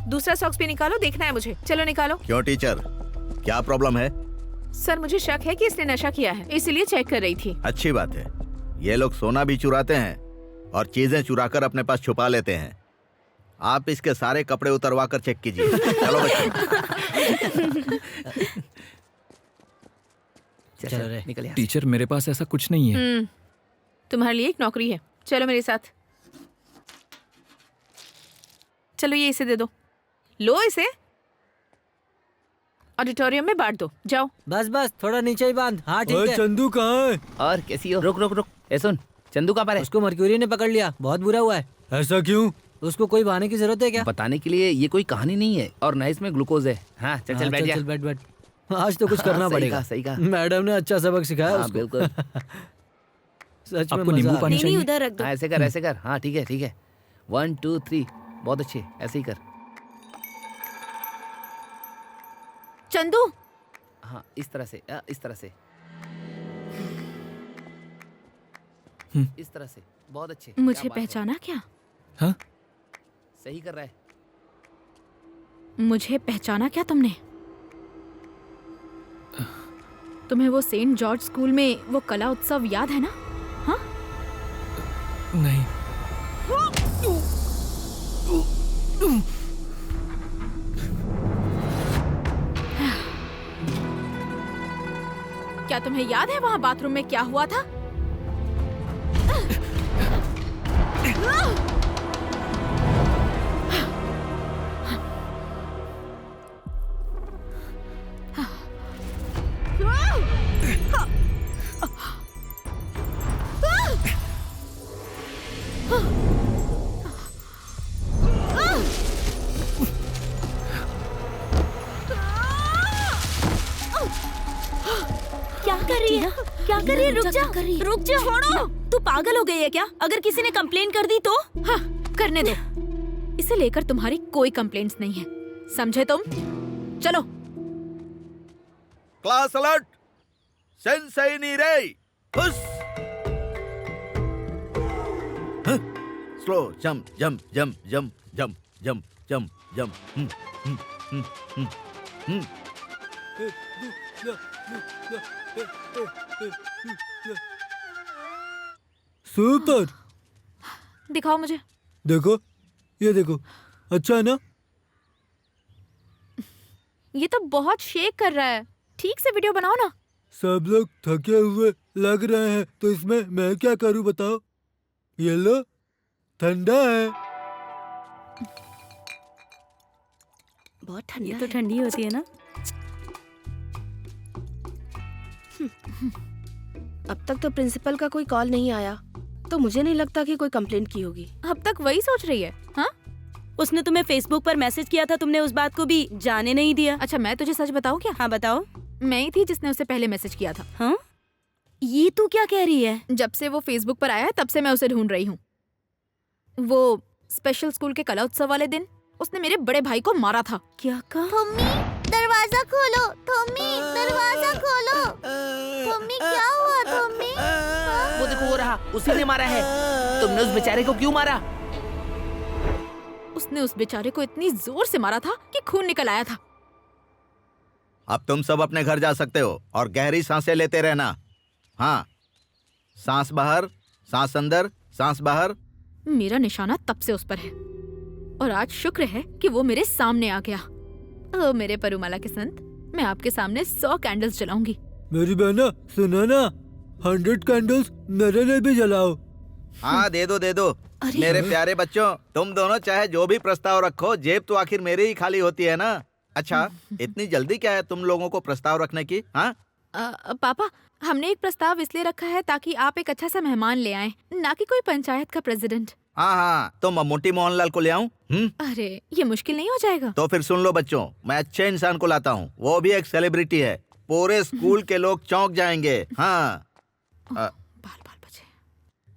दूसरा सॉक्स भी निकालो, देखना है मुझे। चलो निकालो। क्यों टीचर, क्या प्रॉब्लम है? सर मुझे शक है कि इसने नशा किया है, इसलिए चेक कर रही थी। अच्छी बात है। ये लोग सोना भी चुराते हैं और चीजें चुराकर अपने पास छुपा लेते हैं। आप इसके सारे कपड़े उतरवा कर चेक कीजिए। चलो बच्चों। चलो रे। निकल यहाँ से। टीचर मेरे पास ऐसा कुछ नहीं है। तुम्हारे लिए एक नौकरी है, चलो मेरे साथ। चलो ये इसे दे दो, लो इसे ऑडिटोरियम में बांट दो, जाओ। बस बस थोड़ा नीचे ही बांध। हाँ ठीक ओए, है। चंदू कहाँ है? और कैसी हो? रुक रुक रुक, ए सुन, चंदू कहाँ पर है? उसको मर्क्यूरी ने पकड़ लिया, बहुत बुरा हुआ है। ऐसा क्यों? उसको कोई बहाने की जरूरत है क्या? बताने के लिए ये कोई कहानी नहीं है, और ना इसमें ग्लूकोज है। हाँ चल चल बैठ जा। चल बैठ बैठ। आज तो कुछ करना हाँ, सही पड़ेगा। कहा, सही कहा। मैडम ने अच्छा सबक सिखाया हाँ, उसको। बिल्कुल। सच में आपको मजा नींबू आ पानी गया। नहीं उधर रख दो। हाँ ऐसे कर, ऐसे कर। हाँ ठीक है ठीक है। 1 2 3, बहुत अच्छे, ऐसे ही कर। चंदू, हाँ इस तरह से, इस तरह से, इस तरह से, बहुत अच्छे। क्या मुझे बात है। पहचाना क्या? हाँ? सही कर रहा है। मुझे पहचाना क्या तुमने? तुम्हें वो सेंट जॉर्ज स्कूल में वो कला उत्सव याद है ना? हाँ? नहीं। क्या तुम्हें याद है वहां बाथरूम में क्या हुआ था? क्या कर रही है? क्या कर रही है? रुक जा, रुक जा। छोड़ो। तू पागल हो गई है क्या? अगर किसी ने कंप्लेन कर दी तो? हाँ, करने दो। इसे लेकर तुम्हारी कोई कंप्लेंट्स नहीं है, समझे तुम? चलो। क्लास अलर्ट, सेंसेई नीरे, हुस। Slow jump jump jump jump jump jump jump jump. Super. दिखाओ मुझे। देखो, ये देखो, अच्छा है ना? ये तो बहुत शेक कर रहा है, ठीक से वीडियो बनाओ ना। सब लोग थके हुए लग रहे हैं, तो इसमें मैं क्या करूं बताओ? ये लो, ठंडा है। बहुत ठंडी, ये तो ठंडी होती है ना। अब तक तो प्रिंसिपल का कोई कॉल नहीं आया, तो मुझे नहीं लगता कि कोई कंप्लेंट की होगी। अब तक वही सोच रही है। हाँ? उसने तुम्हें फेसबुक पर मैसेज किया था, तुमने उस बात को भी जाने नहीं दिया। अच्छा, मैं तुझे सच बताऊं क्या? हाँ बताओ। मैं ही थी जिसने उसे पहले मैसेज किया था। हाँ? ये तू क्या कह रही है? जब से वो फेसबुक पर आया है, तब से मैं उसे ढूंढ रही हूँ। वो स्पेशल स्कूल के कला उत्सव वाले दिन उसने मेरे बड़े भाई को मारा था। क्या कहा? थोम्मी, दरवाजा खोलो। थोम्मी, दरवाजा खोलो। थोम्मी, क्या हुआ थोम्मी? वो देखो, वो रहा, उसी ने मारा है। तुमने उस बेचारे को क्यों मारा? उसने उस बेचारे को इतनी जोर से मारा था कि खून निकल आया था। अब तुम सब अपने घर जा सकते हो और गहरी सांसें लेते रहना। हाँ, सांस बाहर, सांस अंदर, सांस बाहर। मेरा निशाना तब से उस पर है, और आज शुक्र है कि वो मेरे सामने आ गया। ओ मेरे परुमाला के संत, मैं आपके सामने 100 कैंडल्स जलाऊंगी। मेरी बहना, सुनो ना, 100 कैंडल्स मेरे लिए भी जलाओ। हाँ दे दो दे दो। मेरे प्यारे बच्चों, तुम दोनों चाहे जो भी प्रस्ताव रखो, जेब तो आखिर मेरी ही खाली होती है ना। अच्छा, इतनी जल्दी क्या है तुम लोगों को प्रस्ताव रखने की? हाँ पापा, हमने एक प्रस्ताव इसलिए रखा है ताकि आप एक अच्छा सा मेहमान ले आएं, ना कि कोई पंचायत का प्रेसिडेंट। हाँ हाँ, तो मम्मूटी मोहनलाल को ले आऊं? अरे ये मुश्किल नहीं हो जाएगा? तो फिर सुन लो बच्चों, मैं अच्छे इंसान को लाता हूँ, वो भी एक सेलिब्रिटी है। पूरे स्कूल के लोग चौंक जाएंगे। हाँ बाल बाल बचे।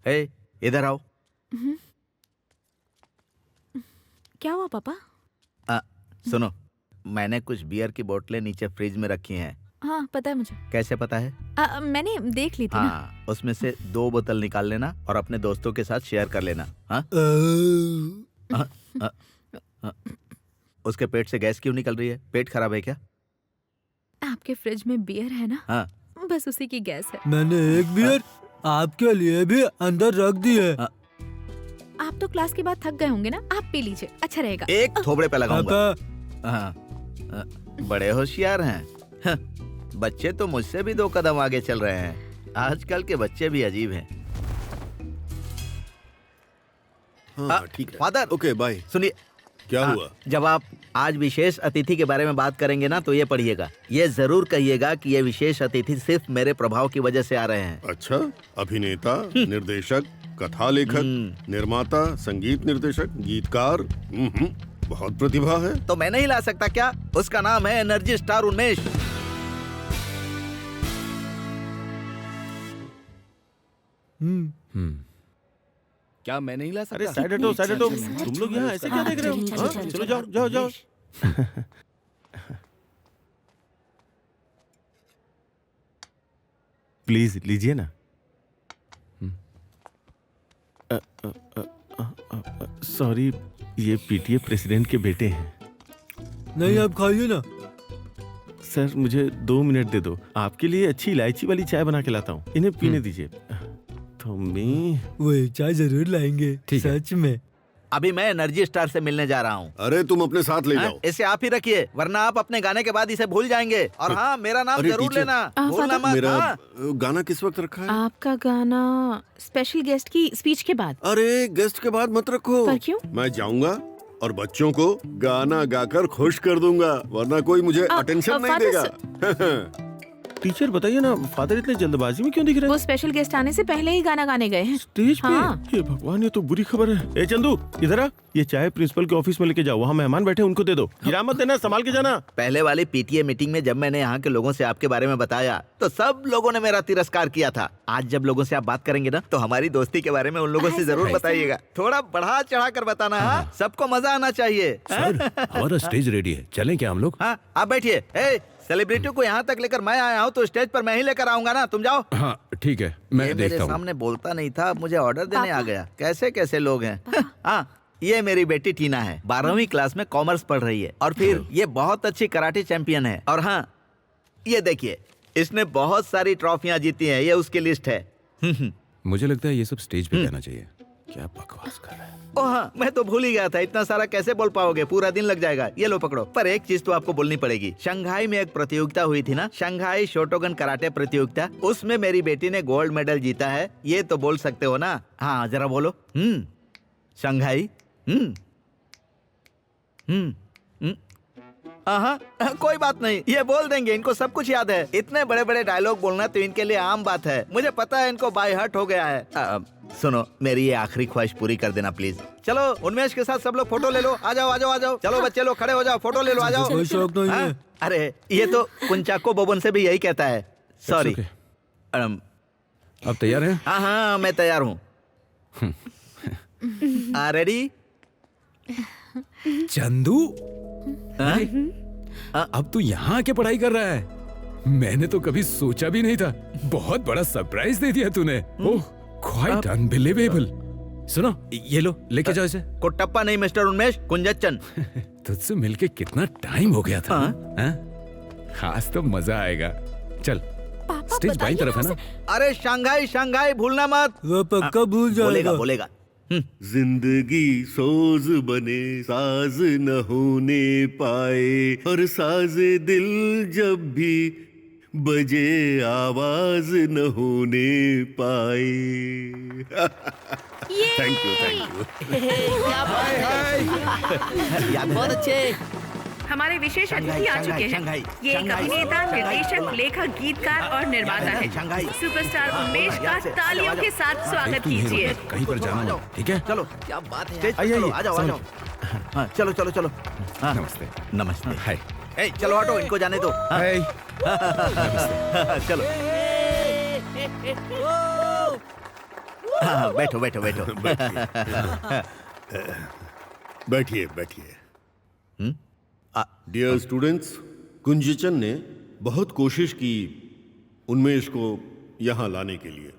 हे, इधर आओ। क्या हुआ पापा? सुनो, मैंने कुछ बियर की बोतलें नीचे फ्रिज में रखी हैं। हाँ पता है मुझे। कैसे पता है? मैंने देख ली थी ना। हाँ, उसमें से 2 बोतल निकाल लेना और अपने दोस्तों के साथ शेयर कर लेना। हाँ? उसके पेट से गैस क्यों निकल रही है? पेट खराब है क्या? आपके फ्रिज में बियर है ना? हाँ। बस उसी की गैस है। मैंने एक बियर आपके लिए भी अंदर रख दी है। आप तो क्लास के बाद थक गए होंगे ना, आप पी लीजिए, अच्छा रहेगा। एक थोबड़े पे लगाऊंगा। हाँ, बड़े होशियार हैं। हाँ, बच्चे तो मुझसे भी 2 कदम आगे चल रहे हैं। आजकल के बच्चे भी अजीब हैं। हाँ, ठीक है। Father, okay bye. सुनिए, क्या हुआ? जब आप आज विशेष अतिथि के बारे में बात करेंगे ना, तो ये पढ़िएगा। ये जरूर कहिएगा कि ये विशेष अतिथि सिर्फ मेरे प्रभाव की वजह से आ रहे हैं। अच्छा, अभिनेता, निर्देशक, कथा लेखक, निर्माता, संगीत निर्देशक, गीतकार, बहुत प्रतिभा है। तो मैं नहीं ला सकता क्या? उसका नाम है एनर्जी स्टार उन्मेष। क्या मैं नहीं ला सकता? अरे साइड हटो, साइड हटो। तुम लोग यहाँ ऐसे क्या देख रहे हो? हाँ, चलो जाओ जाओ जाओ। प्लीज लीजिए ना। सॉरी, ये पीटीए प्रेसिडेंट के बेटे हैं। नहीं, आप खाइए ना। सर मुझे 2 मिनट दे दो, आपके लिए अच्छी इलायची वाली चाय बना के लाता हूँ, इन्हें पीने दीजिए। वही चाय जरूर लाएंगे, सच में। अभी मैं एनर्जी स्टार से मिलने जा रहा हूँ। अरे तुम अपने साथ ले जाओ। इसे आप ही रखिए, वरना आप अपने गाने के बाद इसे भूल जाएंगे। और हाँ, मेरा नाम अरे जरूर टीचर, लेना, भूलना मत। मेरा हाँ? गाना किस वक्त रखा है? आपका गाना स्पेशल गेस्ट की स्पीच के बाद। अरे गेस्ट के बाद मत रखो। पर क्यों? मैं जाऊंगा और बच्चों को गाना गाकर खुश कर दूंगा, वरना कोई मुझे अटेंशन नहीं देगा। टीचर बताइए ना, फादर इतने जल्दबाजी में क्यों दिख रहे हैं? वो स्पेशल गेस्ट आने से पहले ही गाना गाने गए हैं स्टेज पे। हाँ। ये भगवान, ये तो बुरी खबर है। ए चंदू, इधर आ, ये चाय प्रिंसिपल के ऑफिस में लेके जाओ, वहाँ मेहमान बैठे, उनको दे दो। गिरा मत देना, संभाल के जाना। पहले वाली पीटीए मीटिंग में जब मैंने यहाँ के लोगों से आपके बारे में बताया, तो सब लोगों ने मेरा तिरस्कार किया था। आज जब लोगों से आप बात करेंगे ना, तो हमारी दोस्ती के बारे में उन लोगों से जरूर बताइएगा। थोड़ा बढ़ा चढ़ा कर बताना। हाँ, सबको मजा आना चाहिए। हमारा स्टेज रेडी है, चलें क्या हम लोग? हाँ, आप बैठिए। सेलिब्रिटी को यहाँ तक लेकर मैं आया हूँ, तो स्टेज पर मैं ही लेकर आऊंगा ना, तुम जाओ। हाँ ठीक है, मैं ये देखता मेरे हूँ। सामने बोलता नहीं था, मुझे ऑर्डर देने आ गया। कैसे कैसे लोग हैं। हाँ, ये मेरी बेटी टीना है, 12वीं क्लास में कॉमर्स पढ़ रही है। और फिर ये बहुत अच्छी कराटे चैंपियन है। और हाँ, ये देखिए, इसने बहुत सारी ट्रॉफियां जीती हैं। ये उसकी लिस्ट है। मुझे लगता है ये सब स्टेज पे कहना चाहिए। क्या बकवास कर रहा है। ओ हाँ, मैं तो भूल ही गया था। इतना सारा कैसे बोल पाओगे, पूरा दिन लग जाएगा। ये लो पकड़ो। पर एक चीज तो आपको बोलनी पड़ेगी। शंघाई में एक प्रतियोगिता हुई थी ना, शंघाई शोटोगन कराटे प्रतियोगिता, उसमें मेरी बेटी ने गोल्ड मेडल जीता है। ये तो बोल सकते हो ना? हाँ, जरा बोलो। शंघाई। हाँ, कोई बात नहीं, ये बोल देंगे। इनको सब कुछ याद है। इतने बड़े बड़े डायलॉग बोलना तो इनके लिए आम बात है। मुझे पता है इनको बाय हार्ट हो गया है। सुनो, मेरी ये आखिरी ख्वाहिश पूरी कर देना प्लीज। चलो, उन्मेष के साथ सब लोग फोटो ले लो। आ जाओ आ जाओ आ जाओ। चलो बच्चे लोग खड़े हो जाओ, फोटो ले लो। आ जाओ। कोई शौक नहीं है। अरे ये तो कुंचाको बोबन से भी यही कहता है। सॉरी। अब तैयार है? हाँ हाँ, मैं तैयार हूँ। रेडी? चंदू, अब तू यहाँ आके पढ़ाई कर रहा है? मैंने तो कभी सोचा भी नहीं था। बहुत बड़ा सरप्राइज दे दिया तूने। ओह, क्वाइट अनबिलीवेबल। सुनो, ये लो, लेके जाओ इसे। कोट्टप्पा नहीं मिस्टर उन्मेष, कुंजच्चन। तुझसे मिलके कितना टाइम हो गया था। हाँ? खास तो मजा आएगा। चल, स्टेज बाईं तरफ है ना? अरे शंघाई शंघाई भूलना मत। वो पक्का भूल जाएगा। बोलेगा बोलेगा। जिंदगी सोज बने साज न होने पाए, और साज दिल जब भी बजे आवाज न होने पाए। Thank you. बहुत अच्छे। हमारे विशेष अतिथि आ चुके हैं। ये एक अभिनेता, निर्देशक, लेखक, गीतकार और निर्माता है। सुपरस्टार उन्मेष का तालियों के साथ स्वागत कीजिए। कहीं पर जाना हो, ठीक है? चलो, क्या बात है। चलो, आ जाओ आ जाओ। हाँ, चलो चलो चलो। हाँ, नमस्ते। नमस्ते। हाय। चलो ऑटो, इनको जाने दो। हाय। चलो। हाँ, बैठो बैठो बैठो। बैठिए बैठिए। डियर स्टूडेंट्स, कुंजचन ने बहुत कोशिश की उन्मेष को यहाँ लाने के लिए।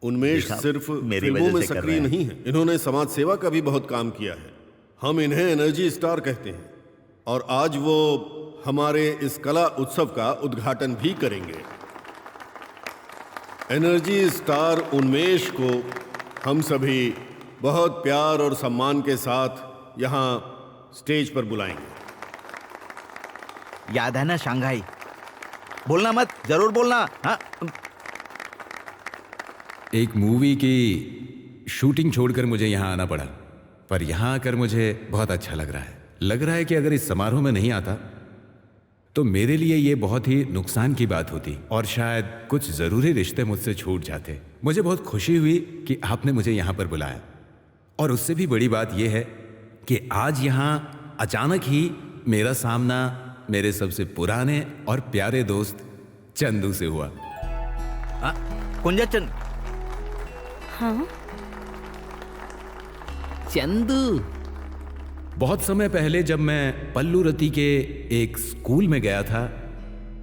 उन्मेष सिर्फ फिल्मों में सक्रिय नहीं है, इन्होंने समाज सेवा का भी बहुत काम किया है। हम इन्हें एनर्जी स्टार कहते हैं, और आज वो हमारे इस कला उत्सव का उद्घाटन भी करेंगे। एनर्जी स्टार उन्मेष को हम सभी बहुत प्यार और सम्मान के साथ यहाँ स्टेज पर बुलाएंगे। याद है ना शंघाई? बोलना मत, जरूर बोलना। हाँ, एक मूवी की शूटिंग छोड़कर मुझे यहाँ आना पड़ा, पर यहाँ आकर मुझे बहुत अच्छा लग रहा है। लग रहा है कि अगर इस समारोह में नहीं आता तो मेरे लिए ये बहुत ही नुकसान की बात होती और शायद कुछ जरूरी रिश्ते मुझसे छूट जाते। मुझे बहुत खुशी हुई कि आपने मुझे यहाँ पर बुलाया, और उससे भी बड़ी बात यह है कि आज यहाँ अचानक ही मेरा सामना मेरे सबसे पुराने और प्यारे दोस्त चंदू से हुआ। कुंजा चंद। हाँ चंदू, बहुत समय पहले जब मैं पल्लू रति के एक स्कूल में गया था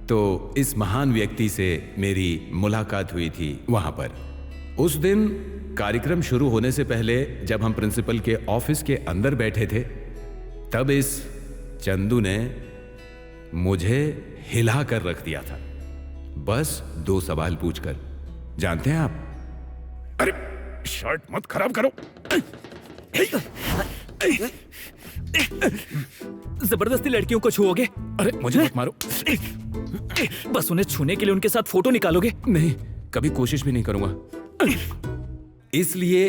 तो इस महान व्यक्ति से मेरी मुलाकात हुई थी वहां पर। उस दिन कार्यक्रम शुरू होने से पहले जब हम प्रिंसिपल के ऑफिस के अंदर बैठे थे, तब इस चंदू ने मुझे हिला कर रख दिया था, बस 2 सवाल पूछकर। जानते हैं आप? अरे शर्ट मत खराब करो। जबरदस्ती लड़कियों को छुओगे? अरे मुझे मत मारो। बस उन्हें छूने के लिए उनके साथ फोटो निकालोगे? नहीं, कभी कोशिश भी नहीं करूंगा। इसलिए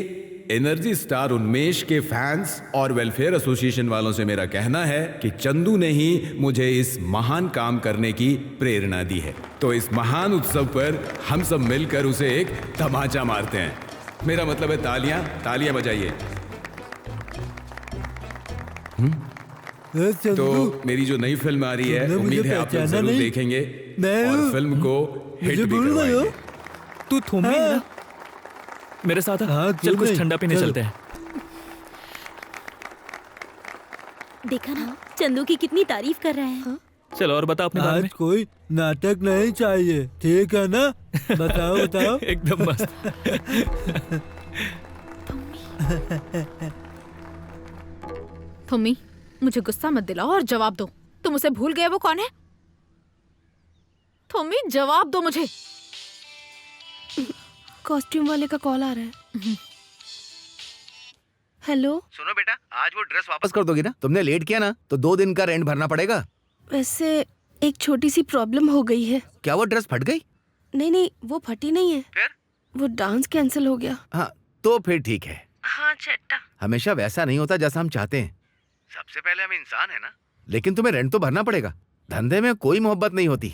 एनर्जी स्टार उन्मेष के फैंस और वेलफेयर एसोसिएशन वालों से मेरा कहना है कि चंदू ने ही मुझे इस महान काम करने की प्रेरणा दी है। तो इस महान उत्सव पर हम सब मिलकर उसे एक तमाचा मारते हैं। मेरा मतलब है तालियां, तालियां बजाइए। तो मेरी जो नई फिल्म आ रही है, उम्मीद है आप लोग जरूर देखेंगे और फिल्म को हिट भी करवाएंगे। तू थोमी है ना? मेरे साथ चल कुछ ठंडा पीने चलते हैं। देखा ना चंदू की कितनी तारीफ कर रहे हैं। चलो और बता अपने बारे में। कोई नाटक नहीं चाहिए, ठीक है ना? बताओ बताओ। एकदम मस्त। थोमी, मुझे गुस्सा मत दिलाओ और जवाब दो। तुम उसे भूल गए वो कौन है? थोमी जवाब दो मुझे। कॉस्ट्यूम वाले का कॉल आ रहा है। हेलो। सुनो बेटा, आज वो ड्रेस वापस कर दोगी ना? तुमने लेट किया ना तो 2 दिन का रेंट भरना पड़ेगा। वैसे एक छोटी सी प्रॉब्लम हो गई है। क्या वो ड्रेस फट गई? नहीं, वो फटी नहीं है। फिर? वो डांस कैंसिल हो गया। हाँ तो फिर ठीक है। हाँ चट्टा। हमेशा वैसा नहीं होता जैसा हम चाहते हैं। सबसे पहले हम इंसान है ना। लेकिन तुम्हें रेंट तो भरना पड़ेगा। धंधे में कोई मोहब्बत नहीं होती।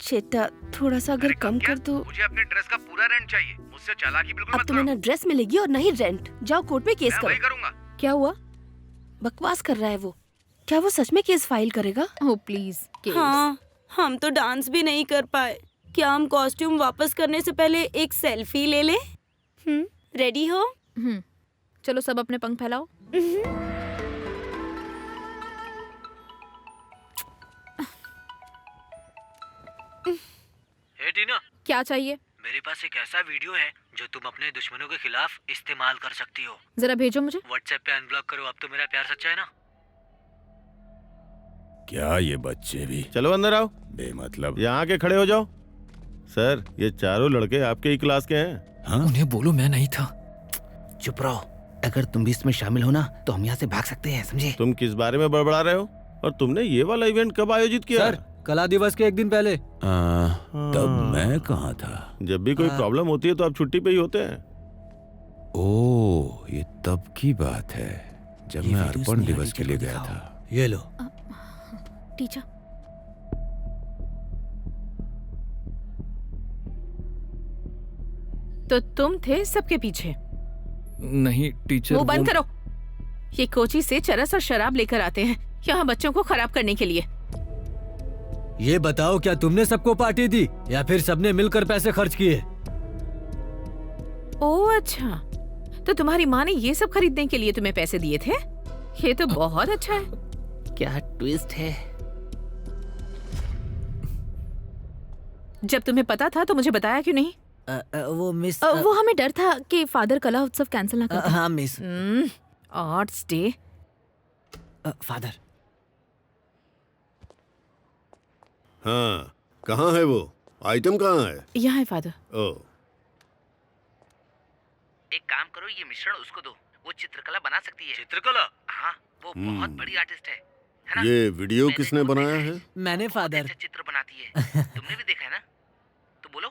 चेटा थोड़ा सा अगर कम कर दो। मुझे अपने ड्रेस का पूरा रेंट चाहिए। मुझसे चालाकी बिल्कुल अब मत तुम्हें करो। ना ड्रेस मिलेगी और ना ही रेंट। जाओ कोर्ट में केस मैं करो। वही करूंगा। क्या हुआ? बकवास कर रहा है वो। क्या वो सच में केस फाइल करेगा? Oh please. हाँ, हम तो डांस भी नहीं कर पाए। क्या हम कॉस्ट्यूम वापस करने से पहले एक सेल्फी ले लें? रेडी हो? चलो सब अपने पंख फैलाओ। हे टीना, क्या चाहिए? मेरे पास एक ऐसा वीडियो है जो तुम अपने दुश्मनों के खिलाफ इस्तेमाल कर सकती हो। जरा भेजो मुझे। व्हाट्सएप पे अनब्लॉक करो। अब तो मेरा प्यार सच्चा है ना? क्या ये बच्चे भी? चलो अंदर आओ। बेमतलब। यहाँ के खड़े हो जाओ। सर, ये चारों लड़के आपके ही क्लास के हैं। हाँ? उन्हें बोलो मैं नहीं था। चुप रहो। अगर तुम भी इसमें शामिल हो ना तो हम यहाँ से भाग सकते हैं, समझे? तुम किस बारे में बड़बड़ा रहे हो? और तुमने ये वाला इवेंट कब आयोजित किया? सर, कला दिवस के 1 दिन पहले। तब मैं कहाँ था? जब भी कोई प्रॉब्लम होती है तो आप छुट्टी पे ही होते हैं। ओह, ये तब की बात है जब मैं अर्पण दिवस के लिए गया था। ये लो। टीचर। तो तुम थे सबके पीछे? नहीं टीचर। वो बंद करो। ये कोची से चरस और शराब लेकर आते हैं यहाँ बच्चों को खराब करने के लिए। ये बताओ, क्या तुमने सबको पार्टी दी या फिर सबने मिलकर पैसे खर्च किए? ओह अच्छा, तो तुम्हारी माँ ने ये सब खरीदने के लिए तुम्हें पैसे दिए थे? ये तो बहुत अच्छा है। क्या ट्विस्ट है। जब तुम्हें पता था तो मुझे बताया क्यों नहीं? वो मिस वो हमें डर था कि फादर कला उत्सव कैंसिल ना कर दे। हाँ मिस। Arts day. फादर। हाँ, कहाँ है वो? आइटम कहाँ है? यहाँ है फादर। ओह, एक काम करो, ये मिश्रण उसको दो, वो चित्रकला बना सकती है। चित्रकला? हाँ, वो बहुत बड़ी आर्टिस्ट है ना? ये वीडियो किसने बनाया है? मैंने फादर। चित्र बनाती है। तुमने भी देखा है ना? तो बोलो।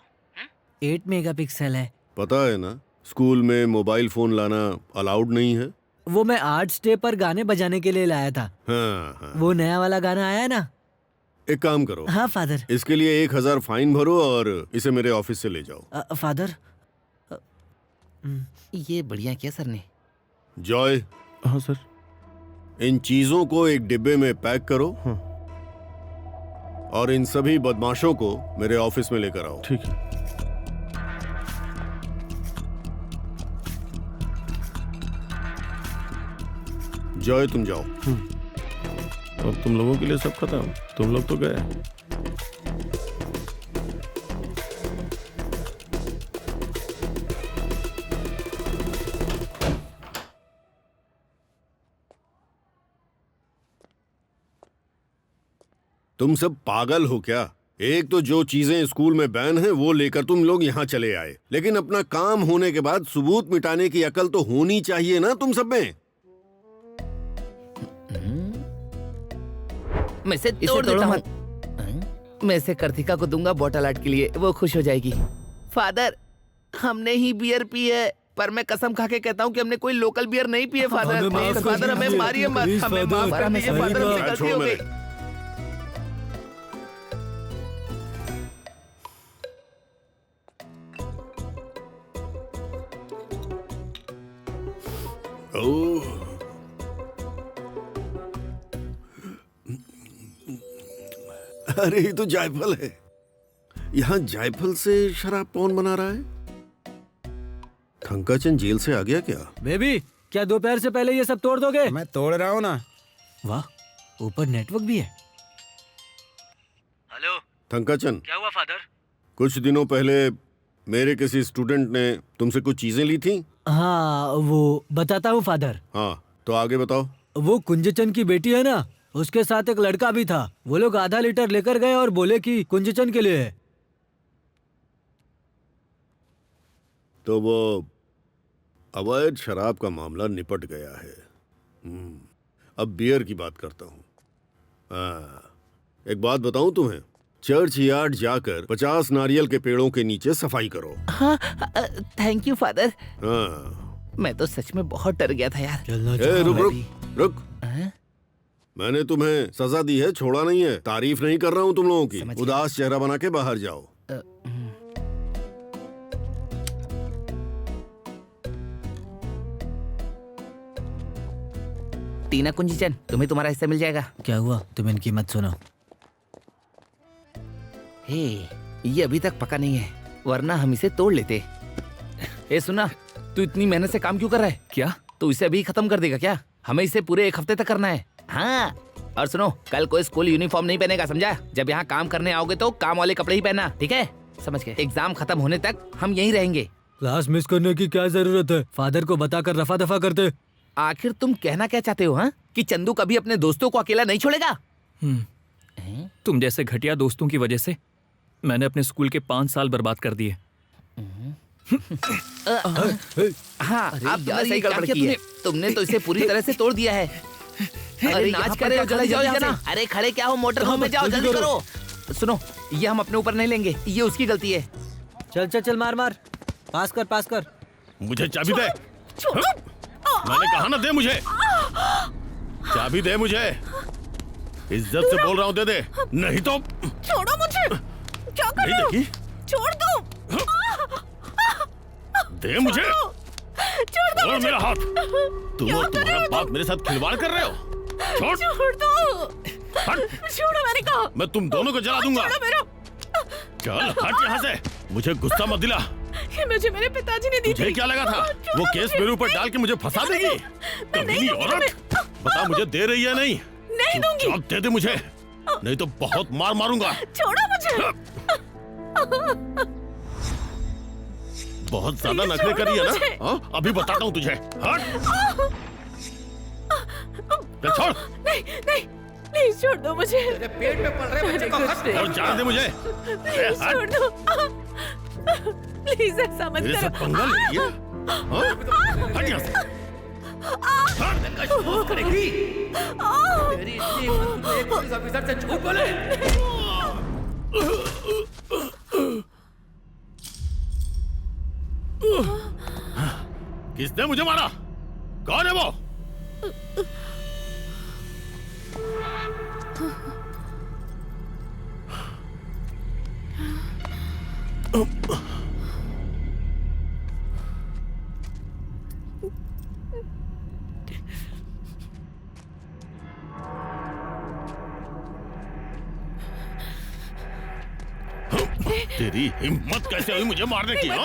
8 मेगापिक्सल है। पता है ना, स्कूल में मोबाइल फोन लाना अलाउड नहीं है। वो मैं आर्ट्स डे पर गाने बजाने के लिए लाया था। हाँ। वो नया वाला गाना आया है ना? एक काम करो। हाँ फादर। इसके लिए 1000 फाइन भरो और इसे मेरे ऑफिस से ले जाओ। फादर। ये बढ़िया किया सर ने। जॉय। हाँ सर। इन चीजों को एक डिब्बे में पैक करो। हाँ। और इन सभी बदमाशों को मेरे ऑफिस में लेकर आओ। ठीक है। जॉय तुम जाओ। और तुम लोगों के लिए सब खत्म, तुम लोग तो गए। तुम सब पागल हो क्या? एक तो जो चीजें स्कूल में बैन हैं वो लेकर तुम लोग यहाँ चले आए, लेकिन अपना काम होने के बाद सबूत मिटाने की अकल तो होनी चाहिए ना तुम सब में। मैं इसे तोड़ देता हूँ। मैं इसे कार्तिका को दूंगा बॉटल आर्ट के लिए, वो खुश हो जाएगी। फादर, हमने ही बियर पी है, पर मैं कसम खा के कहता हूँ कि हमने कोई लोकल बियर नहीं पी है। फादर, फादर हमें मारिए मत, हमें माफ कर दीजिए फादर, हमसे गलती हो गई। अरे ये तो जायफल है। यहाँ जायफल से शराब कौन बना रहा है? खंकाचंद जेल से आ गया क्या? बेबी, क्या दोपहर से पहले ये सब तोड़ दोगे? मैं तोड़ रहा हूँ ना। वाह, ऊपर नेटवर्क भी है। हेलो खंकाचंद। क्या हुआ फादर? कुछ दिनों पहले मेरे किसी स्टूडेंट ने तुमसे कुछ चीजें ली थी। हाँ, वो बताता हूँ फादर। हाँ, तो आगे बताओ। वो कुंजचंद की बेटी है ना, उसके साथ एक लड़का भी था। वो लोग आधा लीटर लेकर गए और बोले कि कुंजचंद के लिए है। तो वो अवैध शराब का मामला निपट गया है। अब बियर की बात करता हूँ। एक बात बताऊं तुम्हें, चर्च यार्ड जाकर 50 नारियल के पेड़ों के नीचे सफाई करो। हाँ, थैंक यू फादर। हाँ। मैं तो सच में बहुत डर गया था यार। रुक। मैंने तुम्हें सजा दी है, छोड़ा नहीं है। तारीफ नहीं कर रहा हूँ तुम लोगों की। उदास चेहरा बना के बाहर जाओ। टीना कुंजीचंद, तुम्हें तुम्हारा हिस्सा मिल जाएगा। क्या हुआ? तुम इनकी मत सुनो। हे, ये अभी तक पका नहीं है, वरना हम इसे तोड़ लेते। ए सुना, तू इतनी मेहनत से काम क्यों कर रहा है? क्या तू इसे अभी खत्म कर देगा क्या? हमें इसे पूरे 1 हफ्ते तक करना है। हाँ, और सुनो, कल कोई स्कूल यूनिफॉर्म नहीं पहनेगा, समझा? जब यहाँ काम करने आओगे तो काम वाले कपड़े ही पहनना, ठीक है? समझ गए? एग्जाम खत्म होने तक हम यहीं रहेंगे। क्लास मिस करने की क्या जरूरत है? फादर को बताकर रफा दफा करते। आखिर तुम कहना क्या चाहते हो? हाँ, कि चंदू कभी अपने दोस्तों को अकेला नहीं छोड़ेगा? तुम जैसे घटिया दोस्तों की वजह से मैंने अपने स्कूल के 5 साल बर्बाद कर दिए। हाँ, अब तुमने सही गड़बड़ की है। तुमने तो इसे पूरी तरह से तोड़ दिया है। अरे नाच कर रहे हो, जल्दी जाओ यहाँ से। अरे खड़े क्या हो, मोटर रूम में जाओ, जल्दी करो। सुनो, ये हम अपने ऊपर नहीं लेंगे, ये उसकी गलती है। चल चल चल, मार मार, पास कर पास कर। मुझे चाबी दे। मैंने कहा ना, दे मुझे चाबी, दे मुझे। इज्जत से बोल रहा हूँ, दे दे, नहीं तो। छोड़ो मुझे। क्या कर रहे हो? छोड़ दो। दे मुझे। छोड़ दो मेरा हाथ। तुम और तुम्हारा बाप मेरे साथ खिलवाड़ कर रहे हो। छोड़ दो। छोड़ो, मैंने कहा। मैं तुम दोनों को जला दूंगा। चल हट यहाँ से, मुझे गुस्सा मत दिला। ये मुझे मेरे पिताजी ने दी थी। तुझे क्या लगा था वो केस मेरे ऊपर डाल के मुझे फंसा देगी? कमीनी औरत, बता मुझे दे रही है? नहीं दूंगी। अब दे दे मुझे, नहीं तो बहुत मार मारूंगा। छोड़ो मुझे। बहुत ज्यादा नखरे करी है ना? हाँ, अभी बताता हूँ तुझे। हट। छोड़। नहीं नहीं, प्लीज छोड़ दो मुझे। पेट में पड़ रहे बच्चे को हट। और जान दे मुझे। छोड़ दो प्लीज, ऐसा मत करो। मेरे साथ पंगा ले लिया? हट यहाँ से। का शो ऑफ करेगी? तेरी इतनी हिम्मत तो एक पुलिस ऑफिसर से झूठ बोले? किसने मुझे मारा? कौन है वो? तेरी हिम्मत कैसे हुई मुझे मारने की? हाँ?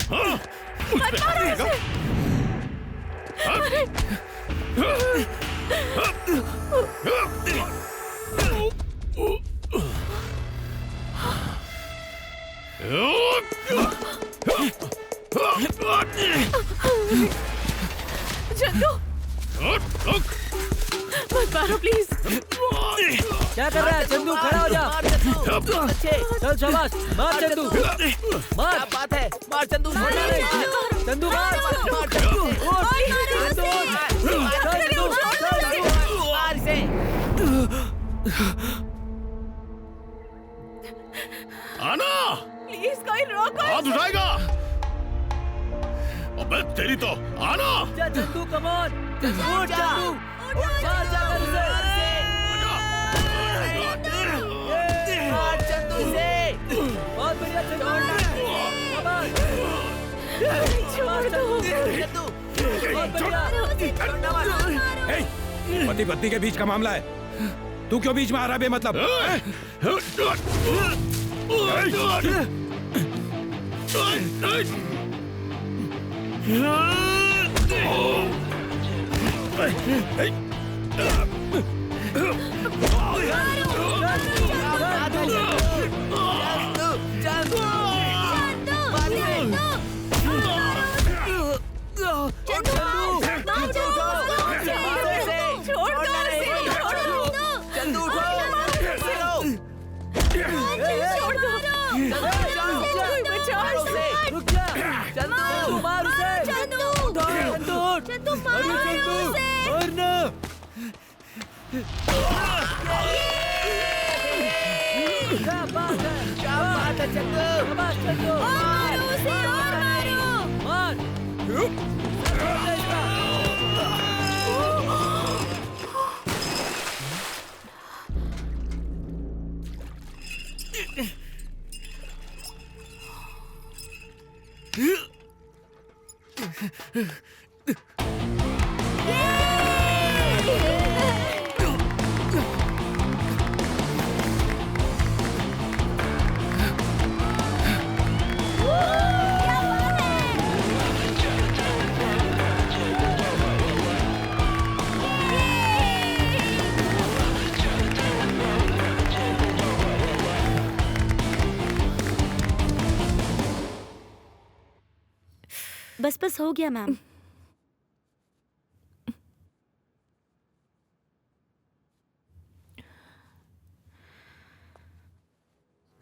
हाँ? मुझ पे हाथ उठाएगा? चंदू मत मारो प्लीज। क्या कर रहा है चंदू? खड़ा हो जा। चल शाबाश, मार चंदू, मार। क्या बात है? मार चंदू, छोड़ना नहीं। चंदू मार, मार चंदू, मार इसे। आना प्लीज कोई रोको। हाथ उठाएगा? अबे तेरी तो आना। चंदू कम ऑन, उठ चंदू, मार जाकर उसे। मार चंदू इसे। बहुत बढ़िया चंदू, शाबाश। छोड़ दो चंदू, बहुत बढ़िया। पति पत्नी के बीच का मामला है, तू क्यों बीच में आ रहा है बेमतलब? बस हो गया मैम।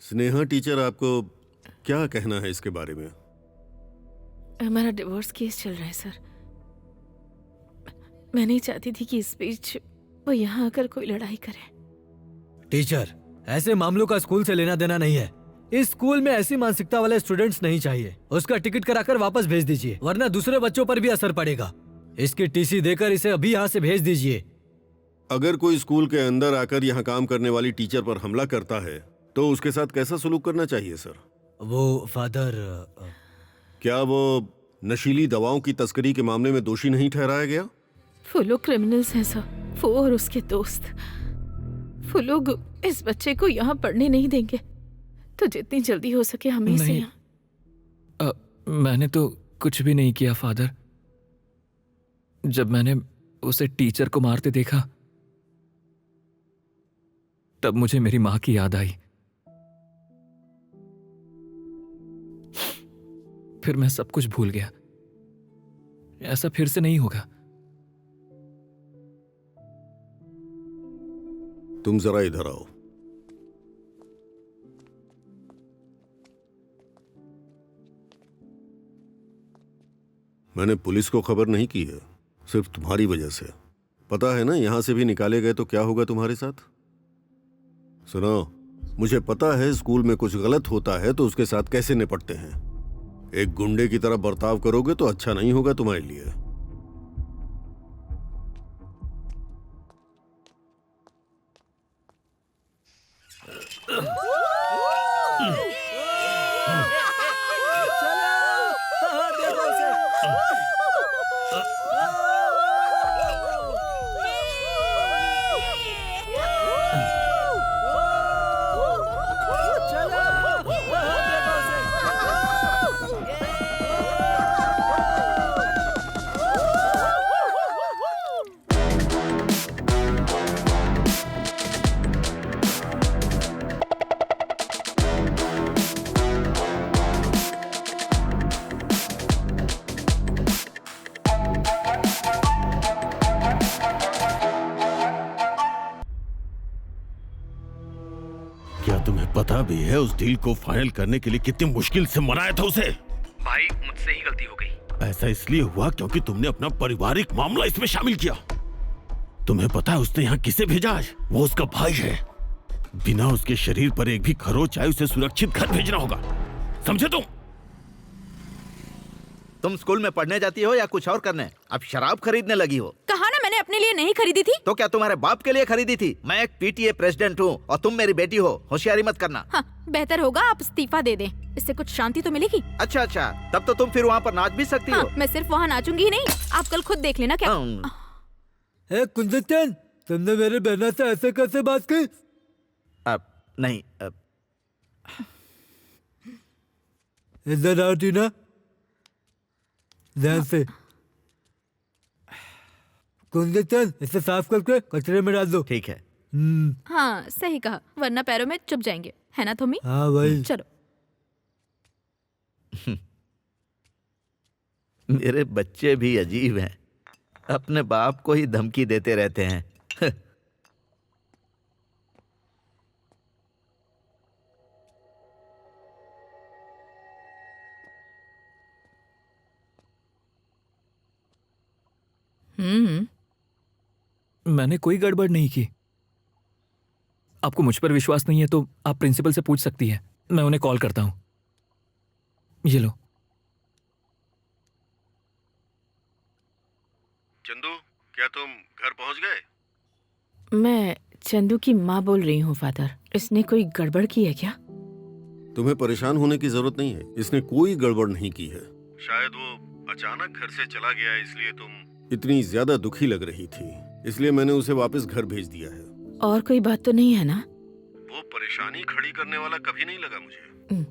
स्नेहा टीचर, आपको क्या कहना है इसके बारे में? हमारा डिवोर्स केस चल रहा है सर। मैं नहीं चाहती थी कि इस बीच वो यहाँ आकर कोई लड़ाई करे। टीचर, ऐसे मामलों का स्कूल से लेना देना नहीं है। इस स्कूल में ऐसी मानसिकता वाले स्टूडेंट्स नहीं चाहिए। उसका टिकट कराकर वापस भेज दीजिए, वरना दूसरे बच्चों पर भी असर पड़ेगा। इसकी टीसी देकर इसे अभी यहाँ से भेज दीजिए। अगर कोई स्कूल के अंदर आकर यहाँ काम करने वाली टीचर पर हमला करता है तो उसके साथ कैसा सलूक करना चाहिए सर? वो फादर, क्या वो नशीली दवाओं की तस्करी के मामले में दोषी नहीं ठहराया गया? वो लोग क्रिमिनल्स हैं सर, वो और उसके दोस्त। वो लोग इस बच्चे को यहाँ पढ़ने नहीं देंगे, तो जितनी जल्दी हो सके हमें इसे यहाँ। मैंने तो कुछ भी नहीं किया फादर। जब मैंने उसे टीचर को मारते देखा तब मुझे मेरी माँ की याद आई। फिर मैं सब कुछ भूल गया। ऐसा फिर से नहीं होगा। तुम जरा इधर आओ। मैंने पुलिस को खबर नहीं की है, सिर्फ तुम्हारी वजह से। पता है ना, यहां से भी निकाले गए तो क्या होगा तुम्हारे साथ। सुनो, मुझे पता है स्कूल में कुछ गलत होता है तो उसके साथ कैसे निपटते हैं। एक गुंडे की तरह बर्ताव करोगे तो अच्छा नहीं होगा तुम्हारे लिए। क्या तुम्हें पता भी है उस डील को फाइनल करने के लिए कितनी मुश्किल से मनाया था उसे? भाई मुझसे ही गलती हो गई। ऐसा इसलिए हुआ क्योंकि तुमने अपना पारिवारिक मामला इसमें शामिल किया। तुम्हें पता है उसने यहाँ किसे भेजा? आज वो उसका भाई है। बिना उसके शरीर पर एक भी खरोच आए उसे सुरक्षित घर भेजना होगा, समझे तुम? तुम स्कूल में पढ़ने जाती हो या कुछ और करने? अब शराब खरीदने लगी हो। कहा ना मैंने अपने लिए नहीं खरीदी थी। तो क्या तुम्हारे बाप के लिए खरीदी थी? मैं एक पीटीए प्रेसिडेंट हूँ और तुम मेरी बेटी हो, होशियारी मत करना। हाँ, बेहतर होगा आप इस्तीफा दे दें, इससे कुछ शांति तो मिलेगी। अच्छा अच्छा, तब तो तुम फिर वहाँ पर नाच भी सकती हाँ, हो। मैं सिर्फ वहाँ नाचूंगी ही नहीं, आप कल खुद देख लेना क्या। कुंदन, तुमने मेरे बहना से ऐसे कैसे बात की? अब नहीं, इधर आओ टीना, ध्यान से। कुंदन, इसे साफ करके कचरे में डाल दो। ठीक है। हाँ सही कहा, वरना पैरों में चुभ जाएंगे, है ना थोमी? हाँ भाई। चलो। मेरे बच्चे भी अजीब हैं, अपने बाप को ही धमकी देते रहते हैं। मैंने कोई गड़बड़ नहीं की। आपको मुझ पर विश्वास नहीं है तो आप प्रिंसिपल से पूछ सकती है, मैं उन्हें कॉल करता हूं। ये लो। चंदू, क्या तुम घर पहुंच गए? मैं चंदू की माँ बोल रही हूँ फादर। इसने कोई गड़बड़ की है क्या? तुम्हें परेशान होने की जरूरत नहीं है, इसने कोई गड़बड़ नहीं की है। शायद वो अचानक घर से चला गया, इसलिए तुम इतनी ज्यादा दुखी लग रही थी, इसलिए मैंने उसे वापस घर भेज दिया है। और कोई बात तो नहीं है ना? वो परेशानी खड़ी करने वाला कभी नहीं लगा मुझे।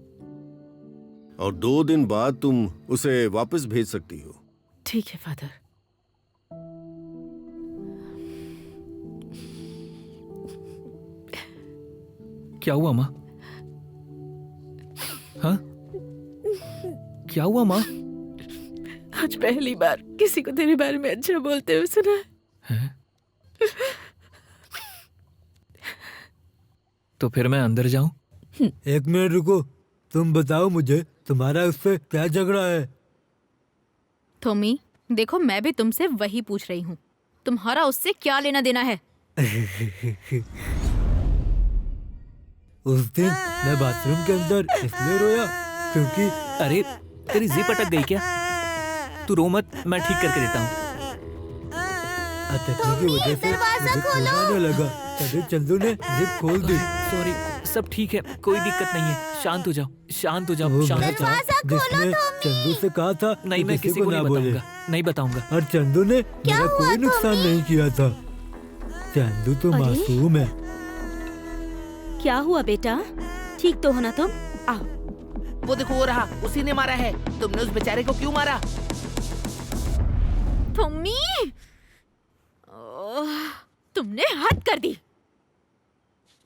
और 2 दिन बाद तुम उसे वापस भेज सकती हो। ठीक है फादर। क्या हुआ माँ? हाँ, क्या हुआ माँ? आज पहली बार किसी को तेरे बारे में अच्छा बोलते हुए सुना है? तो फिर मैं अंदर जाऊं? 1 मिनट रुको, तुम बताओ मुझे तुम्हारा उससे क्या झगड़ा है? थोमी, देखो मैं भी तुमसे वही पूछ रही हूँ, तुम्हारा उससे क्या लेना देना है? उस दिन मैं बाथरूम के अंदर इसलिए रोया क्योंकि अरे तेरी जिप अटक गई क्या? तू रो मत, मैं ठीक करके देता हूँ। अटकने की वजह से मुझे खून आने लगा, तभी चंदू ने जिप खोल दी। सॉरी, सब ठीक है, कोई दिक्कत नहीं है। शांत हो जाओ, शांत हो जाओ, शांत हो जाओ। जिसने चंदू से कहा था नहीं, मैं किसी को नहीं बताऊंगा, नहीं बताऊंगा। और चंदू ने मेरा कोई नुकसान नहीं किया था। चंदू तो मासूम है। क्या हुआ बेटा, ठीक तो हो ना तुम? आओ। वो देखो हो रहा, उसी ने मारा है। तुमने उस बेचारे को क्यों मारा? थोमी, तुमने हद कर दी।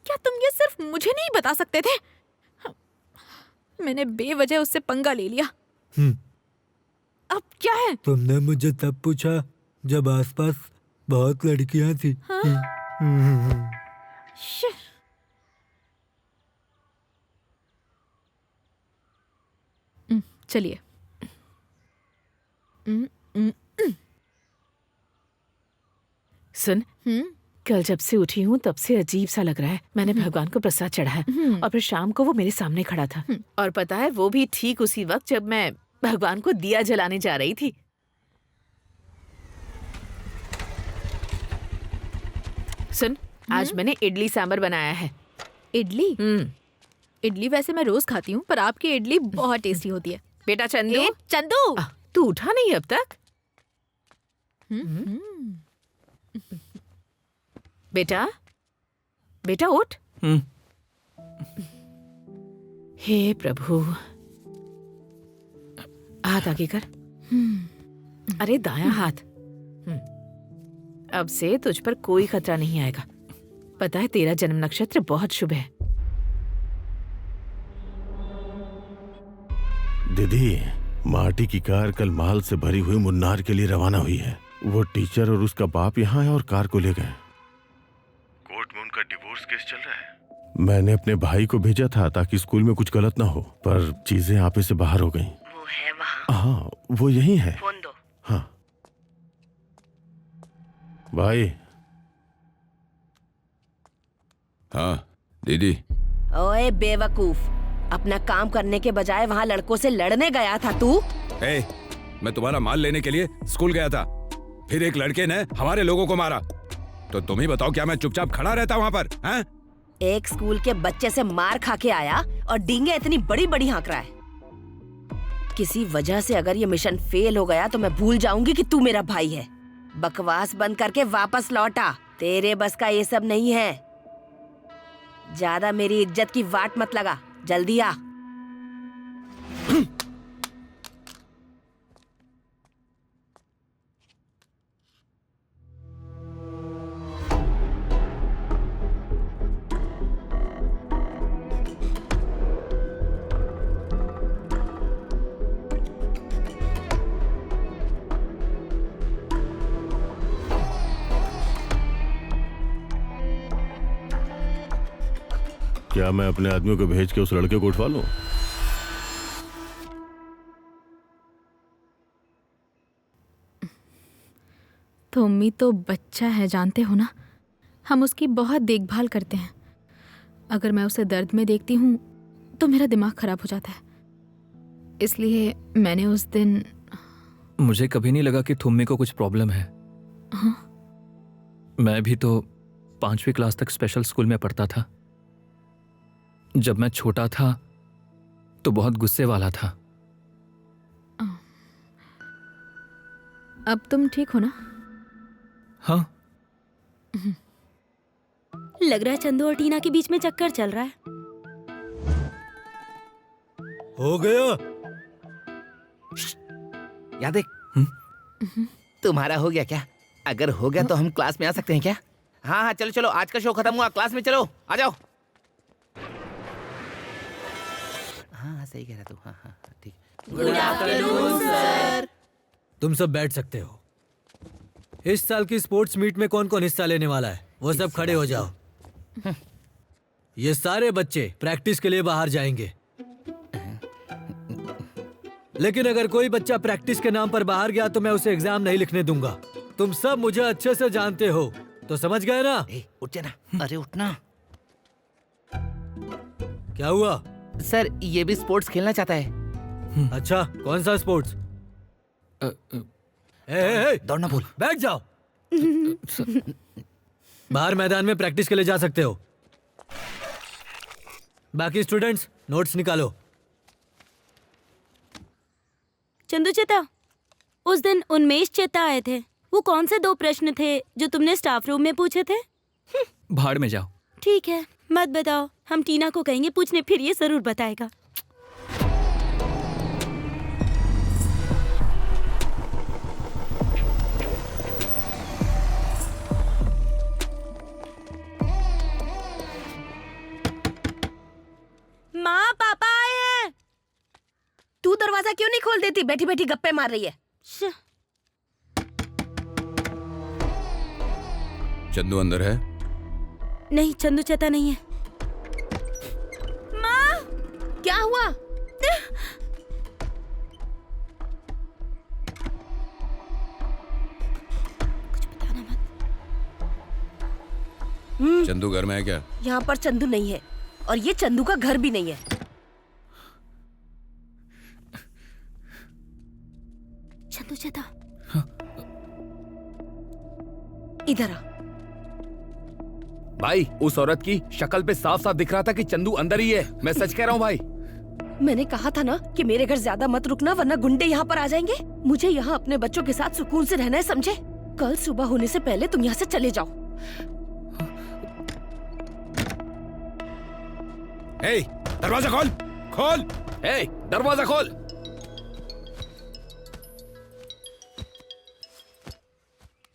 क्या तुम ये सिर्फ मुझे नहीं बता सकते थे? मैंने बेवजह उससे पंगा ले लिया। अब क्या है? तुमने मुझे तब पूछा जब आसपास बहुत लड़कियां थी। चलिए। सुन, कल जब से उठी हूँ तब से अजीब सा लग रहा है। मैंने भगवान को प्रसाद चढ़ाया और फिर शाम को वो मेरे सामने खड़ा था। और पता है, वो भी ठीक उसी वक्त जब मैं भगवान को दिया जलाने जा रही थी। सुन, आज मैंने इडली सांबर बनाया है। इडली? इडली वैसे मैं रोज खाती हूँ, पर आपकी इडली बहुत टेस्टी होती है। बेटा चंदू, चंदू, तू उठा नहीं अब तक? बेटा, बेटा उठ। हे प्रभु, हाथ आगे कर। अरे दायां हाथ। अब से तुझ पर कोई खतरा नहीं आएगा। पता है, तेरा जन्म नक्षत्र बहुत शुभ है। दीदी, माटी की कार कल माल से भरी हुई मुन्नार के लिए रवाना हुई है। वो टीचर और उसका बाप यहाँ है और कार को ले गए। कोर्ट में उनका डिवोर्स केस चल रहा है। मैंने अपने भाई को भेजा था ताकि स्कूल में कुछ गलत ना हो, पर चीजें आपे से बाहर हो गईं। वो है वहाँ। हाँ, वो यही है। फोन दो। हाँ भाई। हाँ दीदी। ओए बेवकूफ, अपना काम करने के बजाय वहाँ लड़कों से लड़ने गया था तू। मैं तुम्हारा माल लेने के लिए स्कूल गया था, फिर एक लड़के ने हमारे लोगों को मारा। तो तुम ही बताओ, क्या मैं चुपचाप खड़ा रहता वहाँ पर? हैं? एक स्कूल के बच्चे से मार खा के आया और डींगे इतनी बड़ी बड़ी हाँक रहा है। किसी वजह से अगर ये मिशन फेल हो गया तो मैं भूल जाऊंगी कि तू मेरा भाई है। बकवास बंद करके वापस लौटा। तेरे बस का ये सब नहीं है। ज्यादा मेरी इज्जत की वाट मत लगा, जल्दी आ। क्या मैं अपने आदमियों को भेज के उस लड़के को उठवा लूं? तुम्मी तो बच्चा है, जानते हो ना। हम उसकी बहुत देखभाल करते हैं। अगर मैं उसे दर्द में देखती हूँ तो मेरा दिमाग खराब हो जाता है। इसलिए मैंने उस दिन... मुझे कभी नहीं लगा कि तुम्मी को कुछ प्रॉब्लम है। हाँ? मैं भी तो 5वीं क्लास तक स्पेशल स्कूल में पढ़ता था। जब मैं छोटा था तो बहुत गुस्से वाला था। अब तुम ठीक हो ना? हाँ। लग रहा है चंदू और टीना के बीच में चक्कर चल रहा है। हो गया। याद देख। तुम्हारा हो गया क्या? अगर हो गया तो हम क्लास में आ सकते हैं क्या? हाँ हाँ, चलो चलो, आज का शो खत्म हुआ, क्लास में चलो, आ जाओ। हाँ सही कह रहा तू। हाँ हाँ ठीक। Good afternoon sir. तुम सब बैठ सकते हो। इस साल की स्पोर्ट्स मीट में कौन कौन हिस्सा लेने वाला है वो सब खड़े हो जाओ। ये सारे बच्चे प्रैक्टिस के लिए बाहर जाएंगे, लेकिन अगर कोई बच्चा प्रैक्टिस के नाम पर बाहर गया तो मैं उसे एग्जाम नहीं लिखने दूंगा। तुम सब मुझे अच्छे से जानते हो, तो समझ गए ना? उठ जाना। अरे उठना। क्या हुआ? सर, ये भी स्पोर्ट्स खेलना चाहता है। अच्छा, कौन सा स्पोर्ट्स? दौड़ना बोल। बैठ जाओ। बाहर मैदान में प्रैक्टिस के लिए जा सकते हो। बाकी स्टूडेंट्स नोट्स निकालो। चंदू चेता, उस दिन उन्मेष चेता आए थे। वो कौन से 2 प्रश्न थे जो तुमने स्टाफ रूम में पूछे थे? भाड़ में जाओ। ठीक है, मत बताओ। हम टीना को कहेंगे पूछने, फिर ये जरूर बताएगा। माँ, पापा आए हैं। तू दरवाजा क्यों नहीं खोल देती? बैठी बैठी गप्पे मार रही है। चंदू अंदर है? नहीं, चंदू चेता नहीं है। माँ, क्या हुआ? कुछ बताना मत। चंदू घर में है क्या? यहाँ पर चंदू नहीं है और ये चंदू का घर भी नहीं है। चंदू चेता, इधर आ। भाई उस औरत की शक्ल पे साफ साफ दिख रहा था कि चंदू अंदर ही है। मैं सच कह रहा हूँ भाई। मैंने कहा था ना कि मेरे घर ज्यादा मत रुकना वरना गुंडे यहाँ पर आ जाएंगे। मुझे यहाँ अपने बच्चों के साथ सुकून से रहना है, समझे? कल सुबह होने से पहले तुम यहाँ से चले जाओ। ए, दरवाजा खोल, खोल। ए, दरवाजा खोल।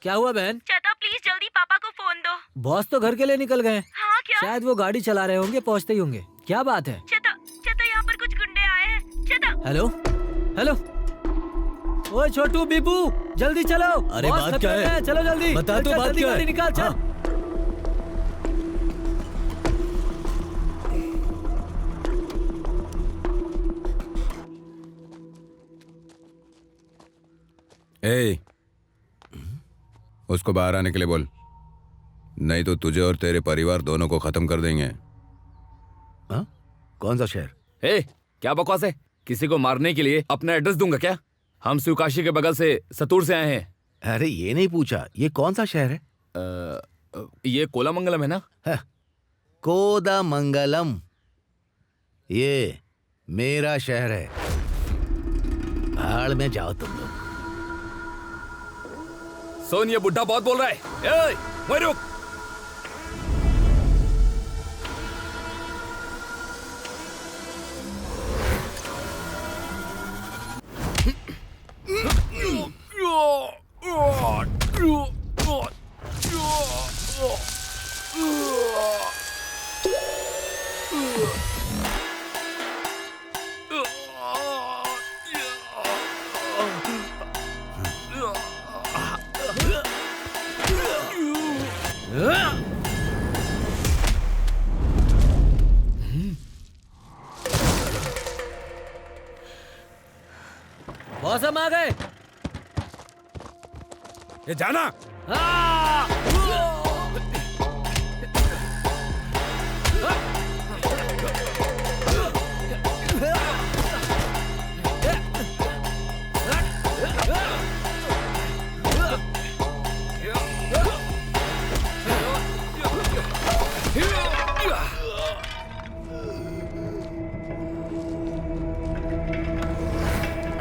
क्या हुआ बहन? चेता प्लीज जल्दी पापा को फोन दो। बॉस तो घर के लिए निकल गए। हाँ क्या? शायद वो गाड़ी चला रहे होंगे, पहुंचते ही होंगे। क्या बात है? चेता यहाँ पर कुछ गुंडे आए हैं। चेता। हेलो हेलो, ओए छोटू बीबू जल्दी चलो। अरे बॉस बात क्या खतरे में है? चलो जल्दी। बता तो चल, बात जल्दी क्या है? गाड़ी निकाल, चल। ए, उसको बाहर आने के लिए बोल, नहीं तो तुझे और तेरे परिवार दोनों को खत्म कर देंगे। हाँ? कौन सा शहर? ए, क्या बकवास है? किसी को मारने के लिए अपना एड्रेस दूंगा क्या? हम शिवकाशी के बगल से सतूर से आए हैं। अरे ये नहीं पूछा, ये कौन सा शहर है? ये कोलामंगलम है ना? है, कोदामंगलम। ये मेरा शहर है। भाड़ में जाओ तुम लोग। सोन, ये बुढ़ा बहुत बोल रहा है। ए, वहीं रुक। बॉस हम आ गए। ये जाना।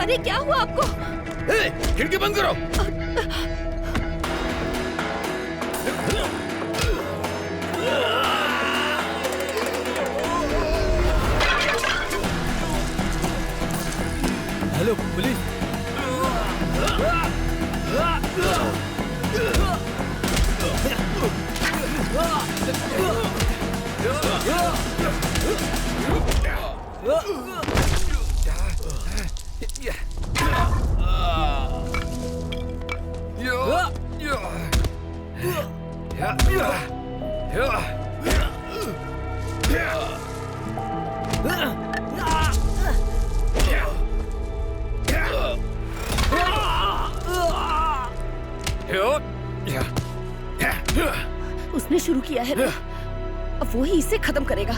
अरे क्या हुआ आपको? खिड़की बंद करो। Hello police. उसने शुरू किया है, अब वो ही इसे खत्म करेगा।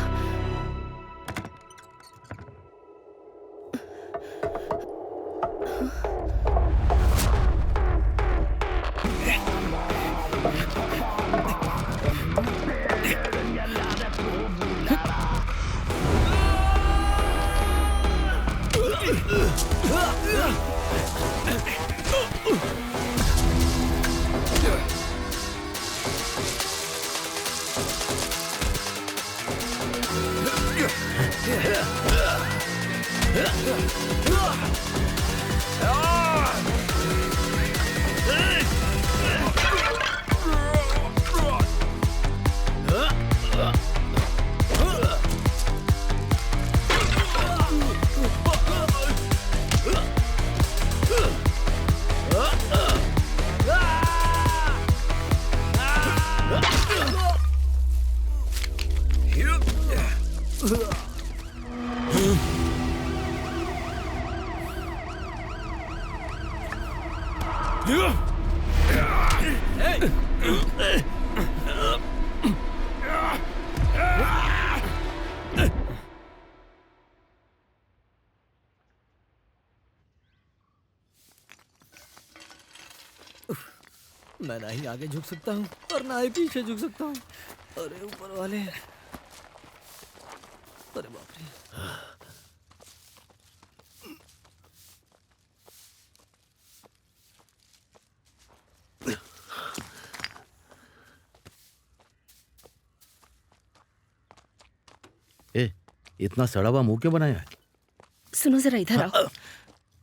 मैं ना ही आगे झुक सकता हूँ और ना ही पीछे झुक सकता हूँ। अरे ऊपर वाले, अरे बाप रे। ए, इतना सड़ा हुआ मुंह क्यों बनाया है? सुनो जरा इधर आओ।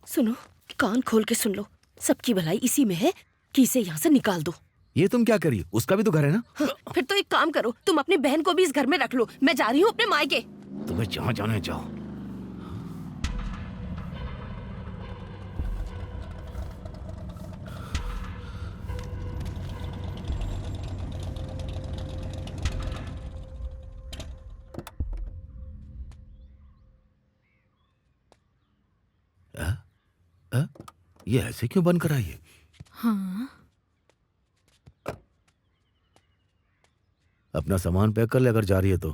सुनो, कान खोल के सुन लो। सबकी भलाई इसी में है कि इसे यहाँ से निकाल दो। ये तुम क्या करी? उसका भी तो घर है ना। हाँ, फिर तो एक काम करो, तुम अपनी बहन को भी इस घर में रख लो। मैं जा रही हूँ अपने मायके। तुम्हें जहाँ जाना है जाओ। ये ऐसे क्यों बंद करा ये? हाँ। अपना सामान पैक कर ले अगर जा रही है तो।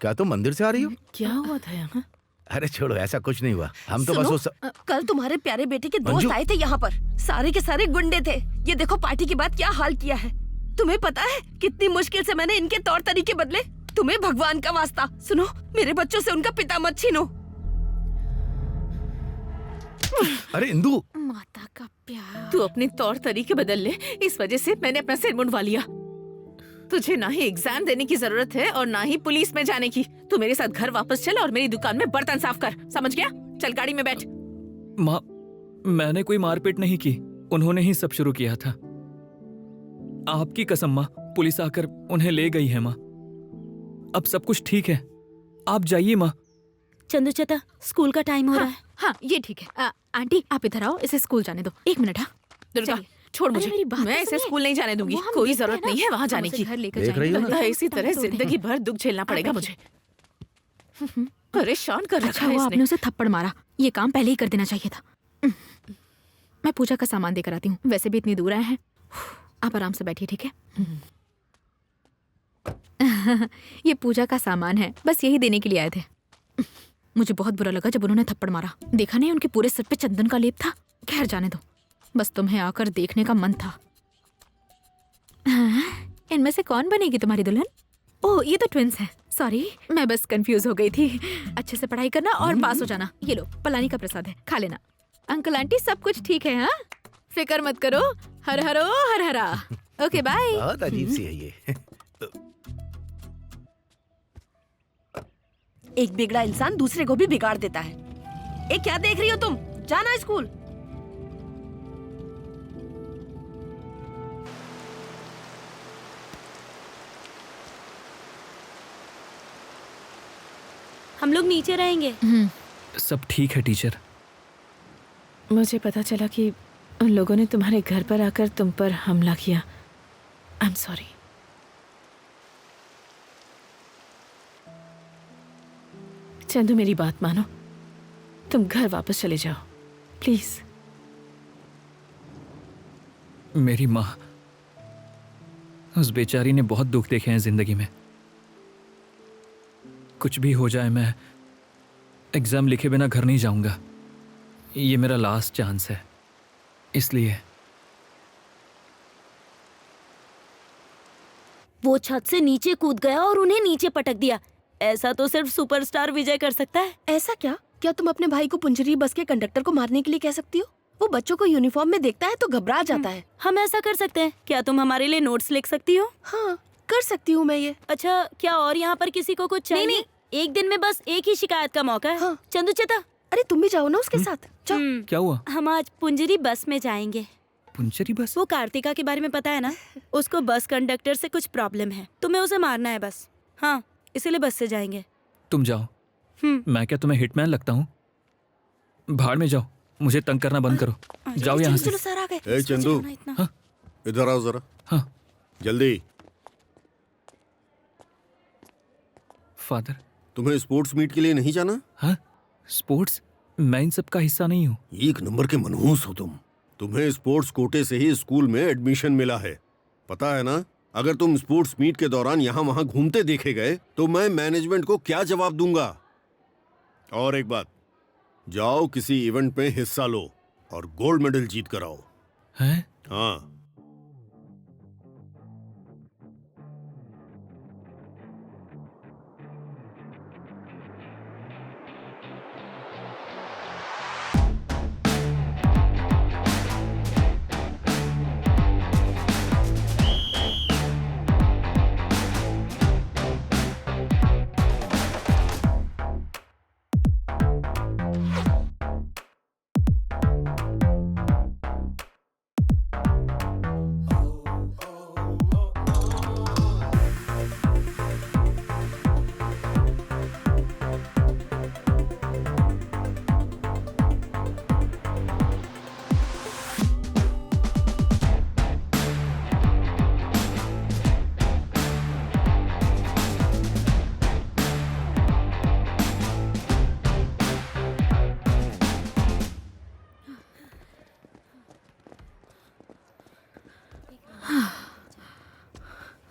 क्या तुम मंदिर से आ रही हो? क्या हुआ था यहाँ? अरे छोड़ो, ऐसा कुछ नहीं हुआ। हम तो बस कल तुम्हारे प्यारे बेटे के दोस्त आए थे यहाँ पर। सारे के सारे गुंडे थे। ये देखो पार्टी के बाद क्या हाल किया है। तुम्हें पता है कितनी मुश्किल से मैंने इनके तौर तरीके बदले। तुम्हें भगवान का वास्ता, सुनो, मेरे बच्चों से उनका पिता मत छीनो। अरे इंदु, माता का प्यार। तू अपने तौर तरीके बदल ले, इस वजह से मैंने अपना सिर मुंडवा लिया। तुझे ना ही एग्जाम देने की जरूरत है और ना ही पुलिस में जाने की। तू मेरे साथ घर वापस चल और मेरी दुकान में बर्तन साफ कर, समझ गया? चल गाड़ी में बैठ। माँ, मैंने कोई मारपीट नहीं की, उन्होंने ही सब शुरू किया था। आपकी कसम माँ, पुलिस आकर उन्हें ले गई है माँ। अब सब कुछ ठीक है, आप जाइए माँ। चंदू चता, स्कूल का टाइम हो रहा है। हाँ, ये ठीक है। आंटी आप इधर आओ, इसे स्कूल जाने दो। 1 मिनट। हाँ दुर्गा, छोड़ मुझे। मैं इसे स्कूल नहीं जाने दूंगी। कोई जरूरत नहीं है वहाँ जाने की। देख रही हो ना? इसी तरह जिंदगी भर दुख झेलना पड़ेगा मुझे। परेशान कर रखा अच्छा है हुआ इसने। आपने उसे थप्पड़ मारा। ये काम पहले ही कर देना चाहिए था। मैं पूजा का सामान देकर आती हूँ। वैसे भी इतनी दूर आए हैं। आप आराम से बैठिए, ठीक है? ये पूजा का सामान है, बस यही देने के लिए आए थे। मुझे बहुत बुरा लगा जब उन्होंने थप्पड़ मारा। देखा नहीं, उनके पूरे सर पे चंदन का लेप था। खैर जाने दो, बस तुम्हें आकर देखने का मन था। इनमें से कौन बनेगी तुम्हारी दुल्हन? ओह, ये तो ट्विंस हैं। सॉरी, मैं बस कंफ्यूज हो गई थी। अच्छे से पढ़ाई करना और पास हो जाना। ये लो, पलानी का प्रसाद है, खा लेना। अंकल आंटी सब कुछ ठीक है? हाँ, फिक्र मत करो। हर हरो हर हरा। Okay bye. बहुत अजीब सी है ये। एक बिगड़ा इंसान दूसरे को भी बिगाड़ देता है। ए, क्या देख रही हो तुम? जाना स्कूल। हम लोग नीचे रहेंगे। सब ठीक है टीचर। मुझे पता चला कि उन लोगों ने तुम्हारे घर पर आकर तुम पर हमला किया। I am sorry. चंदू, मेरी बात मानो, तुम घर वापस चले जाओ प्लीज। मेरी माँ, उस बेचारी ने बहुत दुख देखे हैं जिंदगी में। कुछ भी हो जाए, मैं एग्जाम लिखे बिना घर नहीं जाऊंगा। ये मेरा लास्ट चांस है, इसलिए। वो छत से नीचे कूद गया और उन्हें नीचे पटक दिया। ऐसा तो सिर्फ सुपरस्टार विजय कर सकता है। ऐसा क्या? क्या तुम अपने भाई को पुंजरी बस के कंडक्टर को मारने के लिए कह सकती हो? वो बच्चों को यूनिफॉर्म में देखता है तो घबरा जाता है। हम ऐसा कर सकते हैं। क्या तुम हमारे लिए नोट्स लिख सकती हो? हाँ, कर सकती हूँ मैं ये। अच्छा, क्या और यहाँ पर किसी को कुछ चाहिए? नहीं। एक दिन में बस एक ही शिकायत का मौका है। हाँ। चंदू चता, अरे तुम भी जाओ ना उसके साथ। जाओ। क्या हुआ? हम आज पुंजरी बस में जाएंगे। पुंजरी बस? वो कार्तिका के बारे में पता है ना? उसको बस कंडक्टर से कुछ प्रॉब्लम है। तुम्हें उसे मारना है बस। हाँ, इसीलिए बस से जाएंगे। तुम जाओ। मैं क्या तुम्हें हिटमैन लगता हूँ? भाड़ में जाओ, मुझे तंग करना बंद करो। जाओ यहाँ से। चलो सर, आ गए। ए चंदू, हाँ? इधर आओ जरा। हाँ जल्दी। फादर, तुम्हें स्पोर्ट्स मीट के लिए नहीं जाना? हाँ? स्पोर्ट्स? मैं इन सब का हिस्सा नहीं हूँ। एक नंबर के मनहूस हो तुम। तुम्हें स्पोर्ट्स कोटे से ही स्कूल में एडमिशन मिला है, पता है ना? अगर तुम स्पोर्ट्स मीट के दौरान यहाँ वहाँ घूमते देखे गए तो मैं मैनेजमेंट को क्या जवाब दूंगा? और एक बात, जाओ किसी इवेंट में हिस्सा लो और गोल्ड मेडल जीत कर आओ। हैं? हाँ।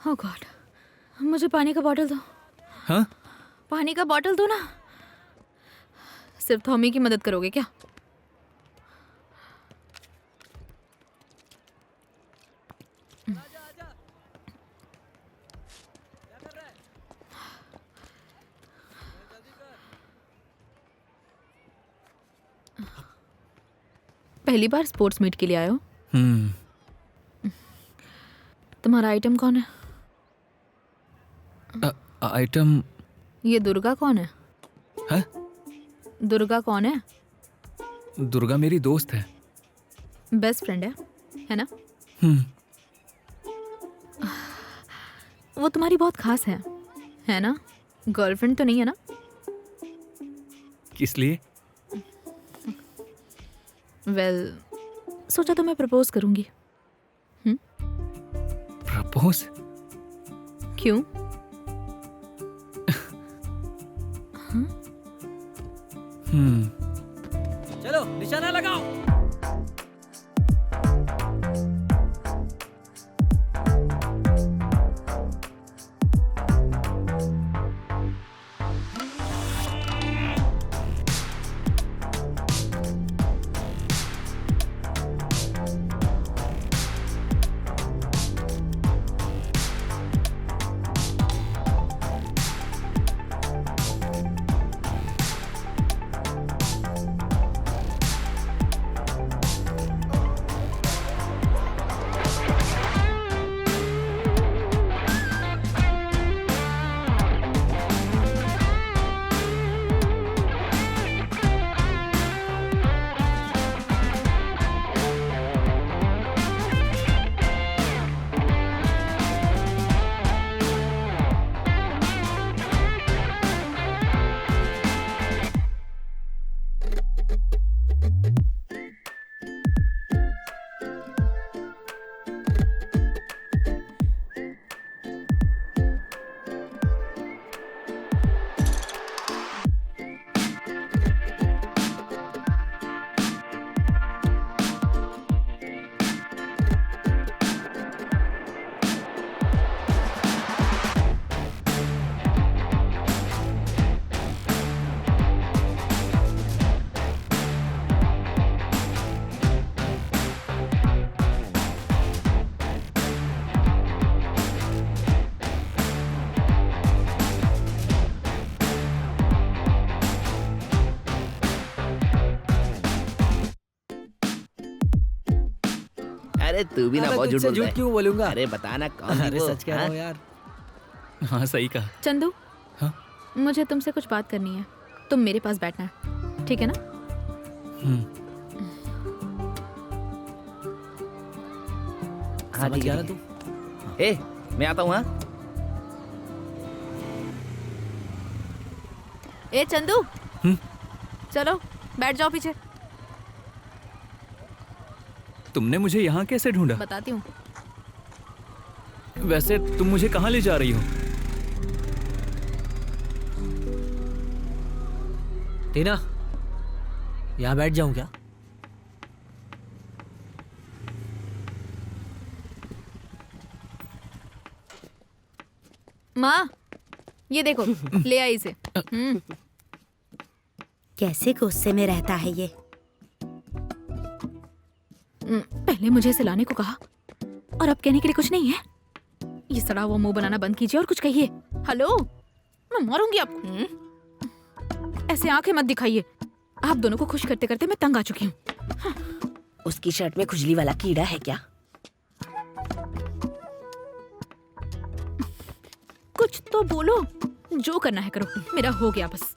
ओह गॉड, मुझे पानी का बॉटल दो। हाँ? पानी का बॉटल दो ना। सिर्फ थॉमी की मदद करोगे क्या? पहली बार स्पोर्ट्स मीट के लिए आए हो? तुम्हारा आइटम कौन है? आइटम? ये दुर्गा कौन है? है? दुर्गा कौन है? दुर्गा मेरी दोस्त है। बेस्ट फ्रेंड है ना? वो तुम्हारी बहुत खास है ना? गर्लफ्रेंड तो नहीं है ना? किस लिए? वेल, सोचा तो मैं प्रपोज करूंगी। प्रपोज? क्यों? चलो निशाना लगाओ। अरे तू भी ना बहुत झूठ बोलता है। क्यों बोलूंगा? अरे बताना कौन थी अरे वो? सच कह रहा हूँ यार। हाँ सही कहा। चंदू, हाँ? मुझे तुमसे कुछ बात करनी है। तुम मेरे पास बैठना है, ठीक है ना? हाँ ठीक है तू। ए, मैं आता हूँ। हाँ ए चंदू, चलो बैठ जाओ पीछे। तुमने मुझे यहाँ कैसे ढूंढा? बताती हूँ। वैसे तुम मुझे कहाँ ले जा रही हो? टीना, यहाँ बैठ जाऊं क्या? माँ, ये देखो, ले आई इसे। कैसे गुस्से में रहता है ये? पहले मुझे इसे लाने को कहा और अब कहने के लिए कुछ नहीं है। ये सड़ा हुआ मुंह बनाना बंद कीजिए और कुछ कहिए। हेलो, मैं मारूंगी आपको। ऐसे आंखें मत दिखाइए। आप दोनों को खुश करते करते मैं तंग आ चुकी हूँ। उसकी शर्ट में खुजली वाला कीड़ा है क्या? कुछ तो बोलो। जो करना है करो, मेरा हो गया बस।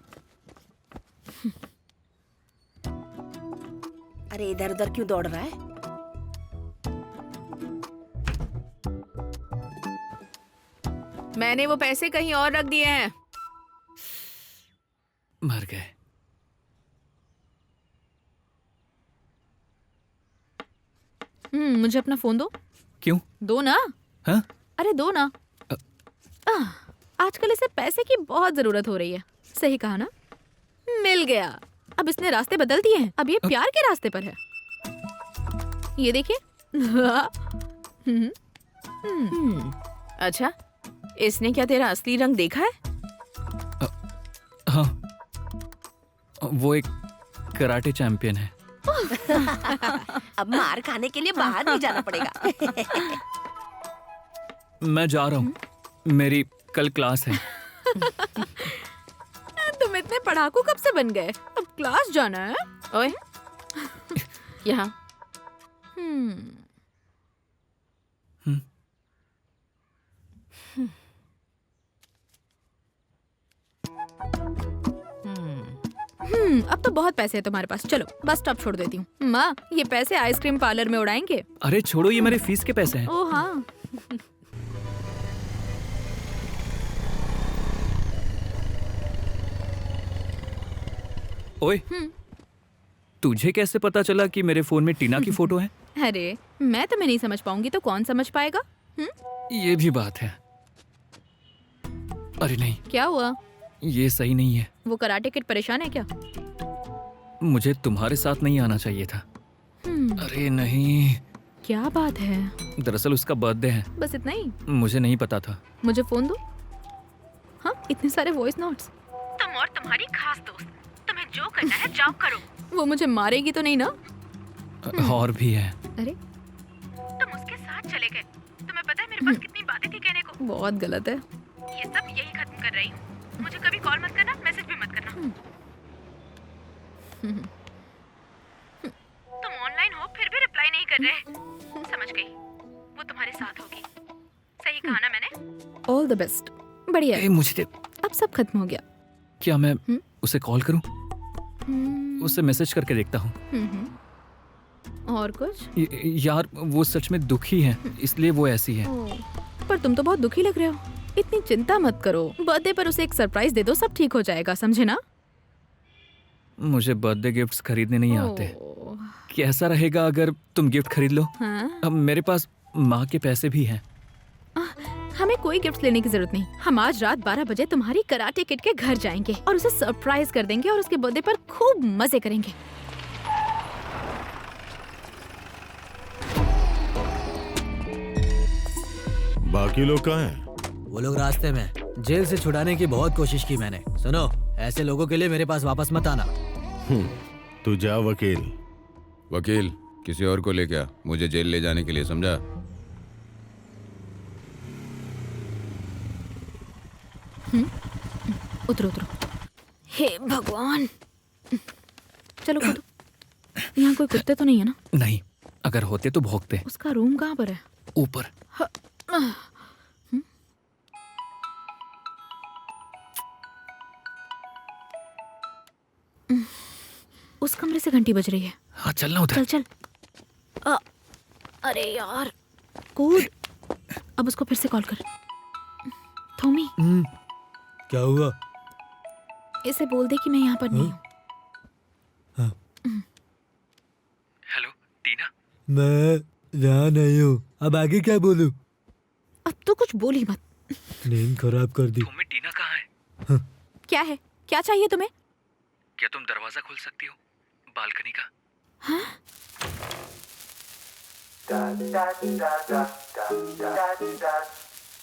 अरे इधर उधर क्यों दौड़ रहा है? मैंने वो पैसे कहीं और रख दिए हैं। मर गए। मुझे अपना फोन दो। क्यों? दो ना। हाँ? अरे दो ना। आजकल इसे पैसे की बहुत जरूरत हो रही है। सही कहा ना? मिल गया। अब इसने रास्ते बदल दिए हैं। अब ये प्यार के रास्ते पर है। ये देखिए। अच्छा, इसने क्या तेरा असली रंग देखा है? हाँ, वो एक कराटे चैंपियन है। अब मार खाने के लिए बाहर नहीं जाना पड़ेगा। मैं जा रहा हूँ, मेरी कल क्लास है। तुम इतने पढ़ाकू कब से बन गए? अब क्लास जाना है? ओए, यहाँ। अब तो बहुत पैसे हैं तुम्हारे पास। चलो बस स्टॉप छोड़ देती हूँ। माँ, ये पैसे आइसक्रीम पार्लर में उड़ाएंगे। अरे छोड़ो, ये मेरे फीस के पैसे हैं। ओह हाँ। ओए, तुझे कैसे पता चला कि मेरे फोन में टीना की फोटो है? अरे मैं तुम्हें नहीं समझ पाऊंगी तो कौन समझ पाएगा? ये भी बात है। अरे नहीं, क्या हुआ? ये सही नहीं है। वो कराटे किड परेशान है क्या? मुझे तुम्हारे साथ नहीं आना चाहिए था। अरे नहीं। क्या बात है? दरअसल उसका बर्थडे है। बस इतना ही? मुझे नहीं पता था। मुझे फोन दो। हाँ, इतने सारे वॉइस नोट्स। तुम और तुम्हारी खास दोस्त, तुम्हें जो करना है जाओ करो। वो मुझे मारेगी तो नहीं ना? और भी है। अरे तुम उसके साथ चले गए। तुम्हें पता है मेरे पास कितनी बातें थी कहने को। बहुत गलत है। ये सब यही खत्म कर रही हूँ। मुझे कभी कॉल मत करना, मैसेज भी मत करना। तुम ऑनलाइन हो फिर भी रिप्लाई नहीं कर रहे। समझ गई, वो तुम्हारे साथ होगी। सही कहा ना मैंने? All the best. बढ़िया। मुझे अब सब खत्म हो गया। क्या मैं उसे कॉल करूं? उसे मैसेज करके देखता हूँ। और कुछ? यार वो सच में दुखी है, इसलिए वो ऐसी है। पर तुम तो बहुत दुखी लग रहे हो। इतनी चिंता मत करो। बर्थडे पर उसे एक सरप्राइज दे दो, सब ठीक हो जाएगा, समझे ना? मुझे बर्थडे गिफ्ट्स खरीदने नहीं आते। कैसा रहेगा अगर तुम गिफ्ट खरीद लो? हाँ? अब मेरे पास माँ के पैसे भी हैं। हमें कोई गिफ्ट लेने की जरूरत नहीं। हम आज रात 12 बजे तुम्हारी कराटे किड के घर जाएंगे और उसे सरप्राइज कर देंगे और उसके बर्थडे पर खूब मजे करेंगे। बाकी लोग कहाँ हैं? वो लोग रास्ते में। जेल से छुड़ाने की बहुत कोशिश की मैंने। सुनो, ऐसे लोगों के लिए मेरे पास वापस मत आना। तू जा वकील। वकील, किसी और को लेके आ, मुझे जेल ले जाने के लिए, समझा? उतरो उतरो। हे भगवान। चलो कूदो। यहाँ कोई कुत्ते तो नहीं है ना? नहीं, अगर होते तो भौंकते। उसका रूम कहाँ पर है? ऊपर। उस कमरे से घंटी बज रही है। हाँ, चलना उधर। चल चल। अरे यार, कूद। अब उसको फिर से कॉल कर। थोमी। क्या हुआ? इसे बोल दे कि मैं यहाँ पर नहीं हूँ। हेलो टीना। मैं यहाँ नहीं हूँ। अब आगे क्या बोलूँ? अब तो कुछ बोल ही मत। नींद खराब कर दी। तुम्हें टीना कहाँ है? क्या है? क्या चाहिए तुम्हें? क्या तुम दरवाजा खोल सकती हो बालकनी का? हाँ?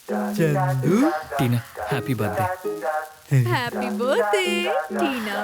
चंदू। टीना, हैप्पी बर्थडे। हैप्पी बर्थडे टीना।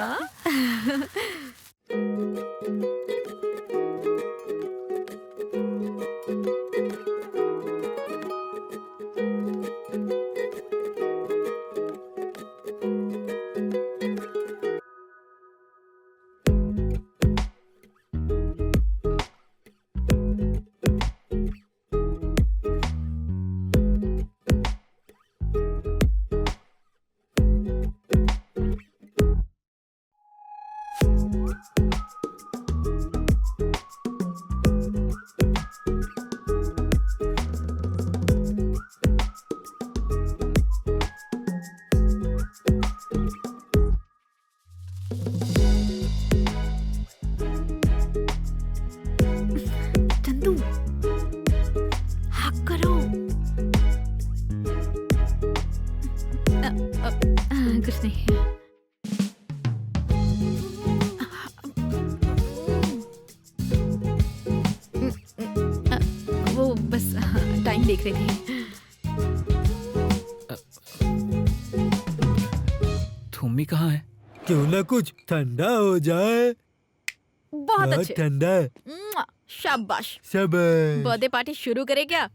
चंदू, हक करो। कुछ नहीं। वो बस टाइम देख रही थी। थुम्मी कहाँ है? क्यों ना कुछ ठंडा हो जाए। बहुत अच्छे। ठंडा है। शाबाश। शाबाश। बर्थडे पार्टी शुरू करे क्या?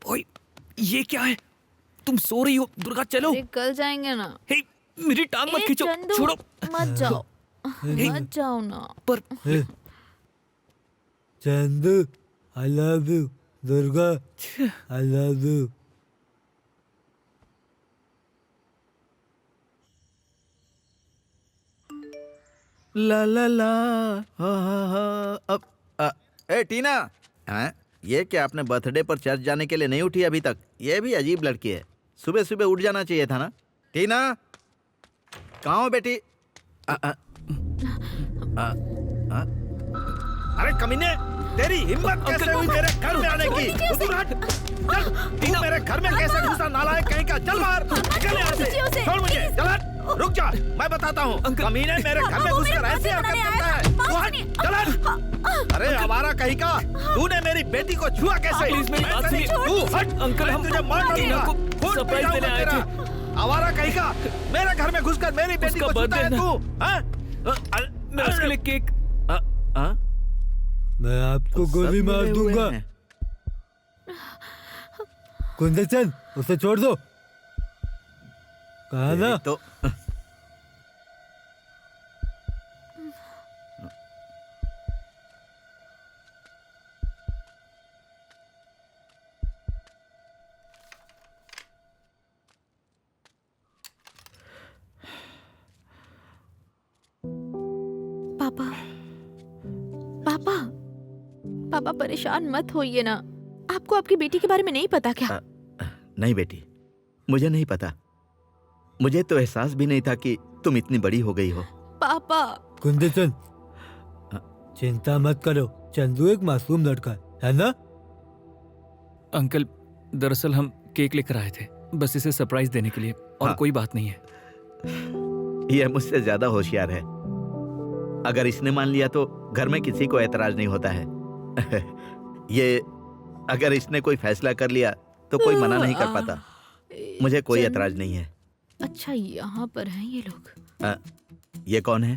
ओए, ये क्या है? तुम सो रही हो दुर्गा, चलो। अरे कल जाएंगे ना। हे, मेरी टांग मत खींचो, चंदू, छोड़ो। मत जाओ, मत जाओ ना। पर Chandu, I love you. Durga, I love you. ला ला ला हा हा हा। अब ए टीना, हाँ ये क्या आपने बर्थडे पर चर्च जाने के लिए नहीं उठी अभी तक? ये भी अजीब लड़की है। सुबह सुबह उठ जाना चाहिए था ना। टीना, कहाँ हो बेटी? अरे कमीने, तेरी हिम्मत कैसे हुई मेरे घर में आने की? चल, तू मेरे घर में कैसे घुसा नालायक कहीं का? चल बाहर, निकल यहाँ से। छोड़ मुझे, चल रुक जा, मैं बताता हूँ। कमीने मेरे घर में घुसकर ऐसे हरकत करता है। तू हट, चल। अरे आवारा कहीं का, तूने मेरी बेटी को छुआ कैसे? तू हट अंकल, हम तुझे मार डालूंगा। सरप्राइज देने आए थे। आवारा कहीं का, मेरे घर में घुसकर मेरी बेटी को छूता है तू? मैं उसके लिए केक। मैं आपको गोली मार दूंगा। कुंदन, उसे छोड़ दो। कहा ना तो पापा, पापा, पापा परेशान मत होइए ना। आपको आपकी बेटी के बारे में नहीं पता क्या? नहीं बेटी, मुझे नहीं पता। मुझे तो एहसास भी नहीं था कि तुम इतनी बड़ी हो गई हो। पापा। कुंदन, चिंता मत करो। चंदू एक मासूम लड़का है ना? अंकल, दरअसल हम केक लेकर आए थे, बस इसे सरप्राइज देने के लिए, और कोई बात नहीं है। यह मुझसे ज्यादा होशियार है। अगर इसने मान लिया तो घर में किसी को ऐतराज नहीं होता है। ये अगर इसने कोई फैसला कर लिया तो कोई मना नहीं कर पाता। मुझे कोई ऐतराज नहीं है। अच्छा, यहाँ पर हैं ये लोग। ये कौन है?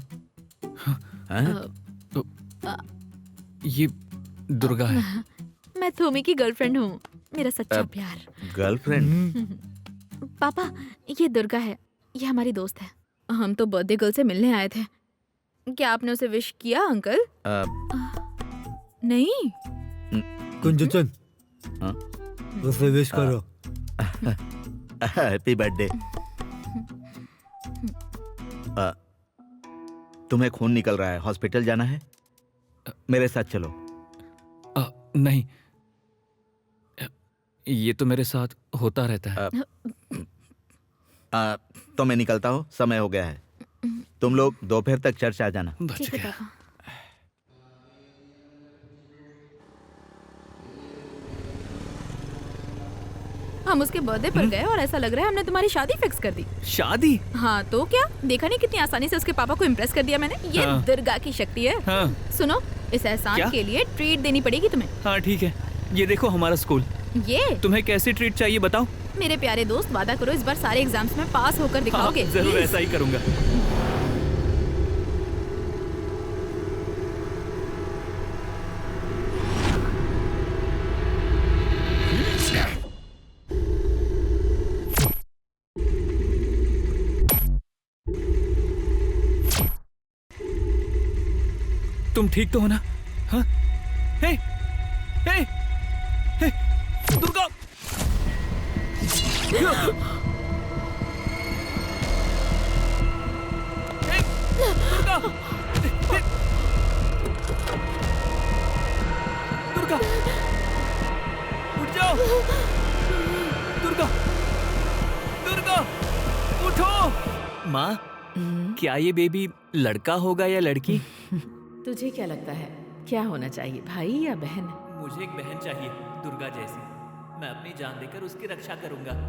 ये दुर्गा है। मैं थोमी की गर्लफ्रेंड हूँ। मेरा सच्चा प्यार। गर्लफ्रेंड? पापा, ये दुर्गा है। ये हमारी दोस्त है। हम तो बर्थडे गर्ल से मिलने आए थे। क्या आपने उसे विश किया अंकल? नहीं। कुंदन, उसे विश करो। Happy birthday. तुम्हें खून निकल रहा है, हॉस्पिटल जाना है? मेरे साथ चलो। नहीं, ये तो मेरे साथ होता रहता है। तो मैं निकलता हूँ, समय हो गया है। तुम लोग दोपहर तक चर्च आ जाना। ठीक है पापा। हम उसके बर्थडे पर गए और ऐसा लग रहा है हमने तुम्हारी शादी फिक्स कर दी। शादी? हाँ तो क्या, देखा नहीं कितनी आसानी से उसके पापा को इम्प्रेस कर दिया मैंने। ये दुर्गा की शक्ति है। सुनो, इस एहसान के लिए ट्रीट देनी पड़ेगी तुम्हें। हाँ ठीक है, ये देखो हमारा स्कूल। ये तुम्हें कैसी ट्रीट चाहिए बताओ? मेरे प्यारे दोस्त, वादा करो इस बार सारे एग्जाम्स में पास होकर दिखाओगे। जरूर, ऐसा ही करूंगा। तुम ठीक तो हो ना? हाँ? हे, हे, हे, दुर्गा! हे, दुर्गा! हे, दुर्गा! उठ जाओ! दुर्गा! दुर्गा! उठो! माँ, क्या ये बेबी लड़का होगा या लड़की? तुझे क्या लगता है क्या होना चाहिए, भाई या बहन? मुझे एक बहन चाहिए, दुर्गा जैसी। मैं अपनी जान देकर उसकी रक्षा करूंगा।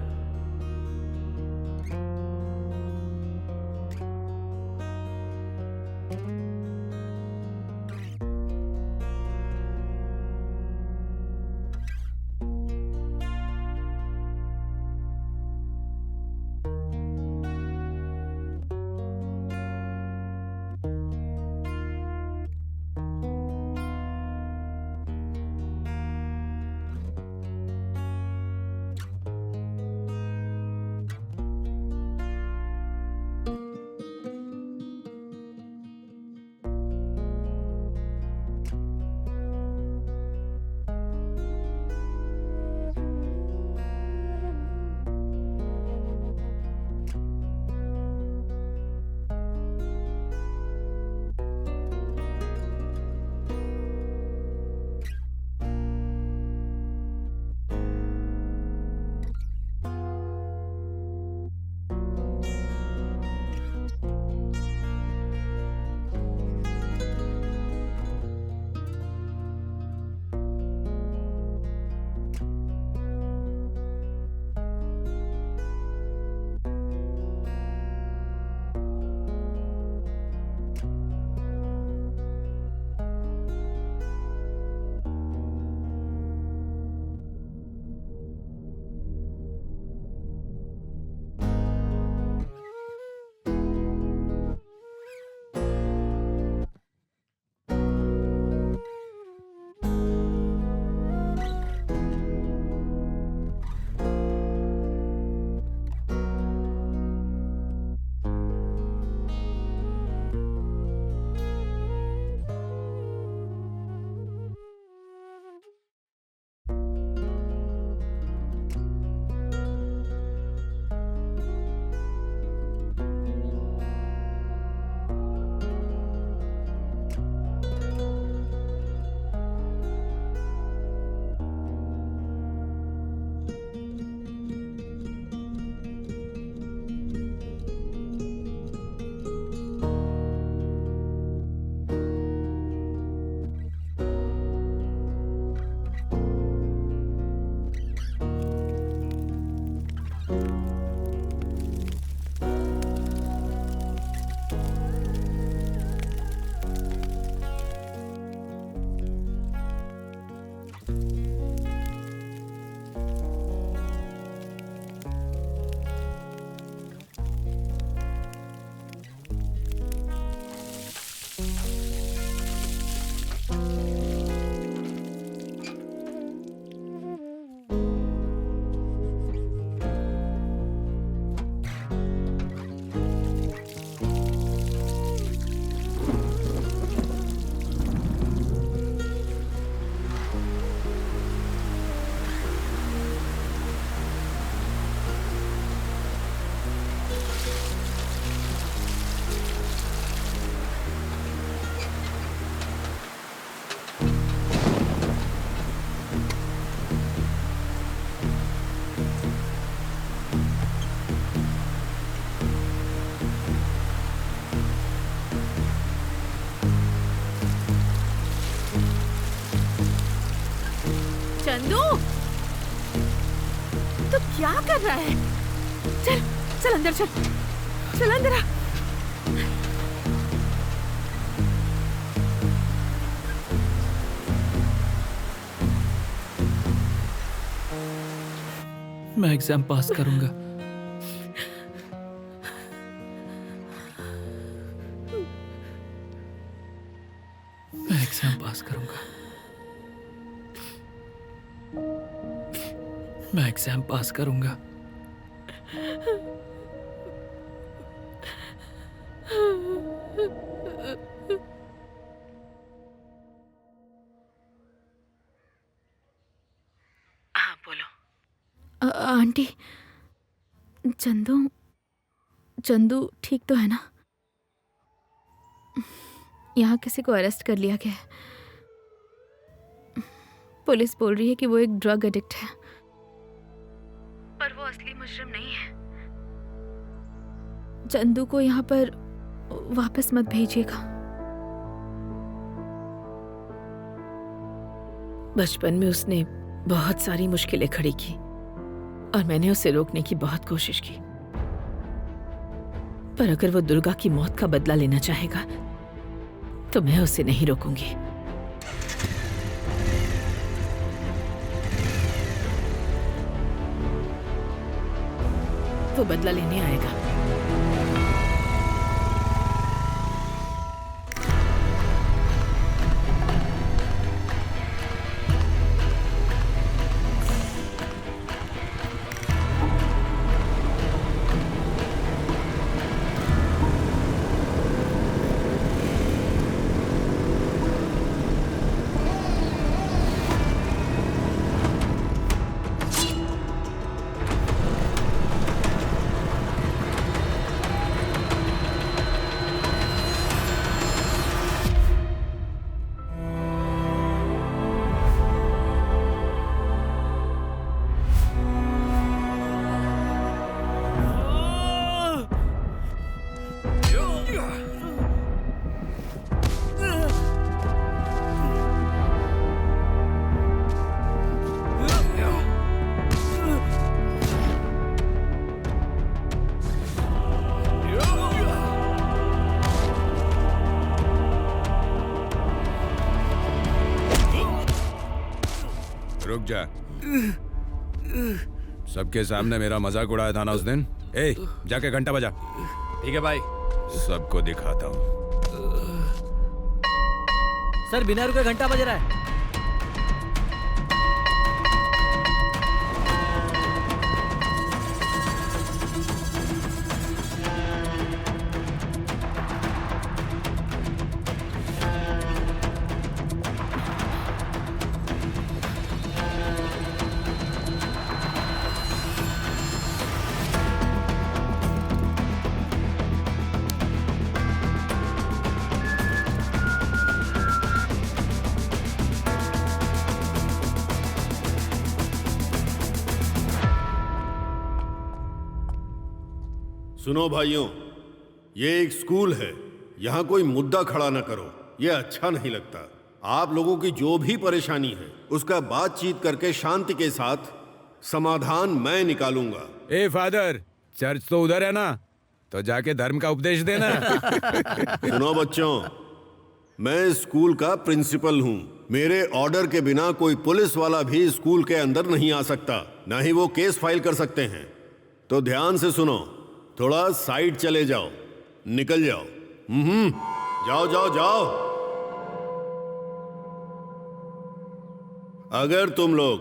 चंदू, तो क्या कर रहा है? चल चल अंदर, चल चल अंदर आ। मैं एग्जाम पास करूंगा। मैं एग्जाम पास करूंगा। मैं एग्जाम पास करूंगा। चंदू ठीक तो है ना? यहाँ किसी को अरेस्ट कर लिया गया है। पुलिस बोल रही है कि वो एक ड्रग एडिक्ट है, पर वो असली मुजरिम नहीं है। चंदू को यहाँ पर वापस मत भेजिएगा। बचपन में उसने बहुत सारी मुश्किलें खड़ी की और मैंने उसे रोकने की बहुत कोशिश की, पर अगर वो दुर्गा की मौत का बदला लेना चाहेगा तो मैं उसे नहीं रोकूंगी। वो बदला लेने आएगा। रुक जा। सबके सामने मेरा मजाक उड़ाया था ना उस दिन। ए, जाके घंटा बजा। ठीक है भाई। सबको दिखाता हूँ। सर बिना रुके घंटा बज रहा है। सुनो भाइयों, ये एक स्कूल है, यहाँ कोई मुद्दा खड़ा न करो, ये अच्छा नहीं लगता। आप लोगों की जो भी परेशानी है उसका बातचीत करके शांति के साथ समाधान मैं निकालूंगा। ए फादर, चर्च तो उधर है ना, तो जाके धर्म का उपदेश देना। सुनो बच्चों, मैं स्कूल का प्रिंसिपल हूँ। मेरे ऑर्डर के बिना कोई पुलिस वाला भी स्कूल के अंदर नहीं आ सकता, ना ही वो केस फाइल कर सकते हैं। तो ध्यान से सुनो, थोड़ा साइड चले जाओ, निकल जाओ। जाओ जाओ जाओ। अगर तुम लोग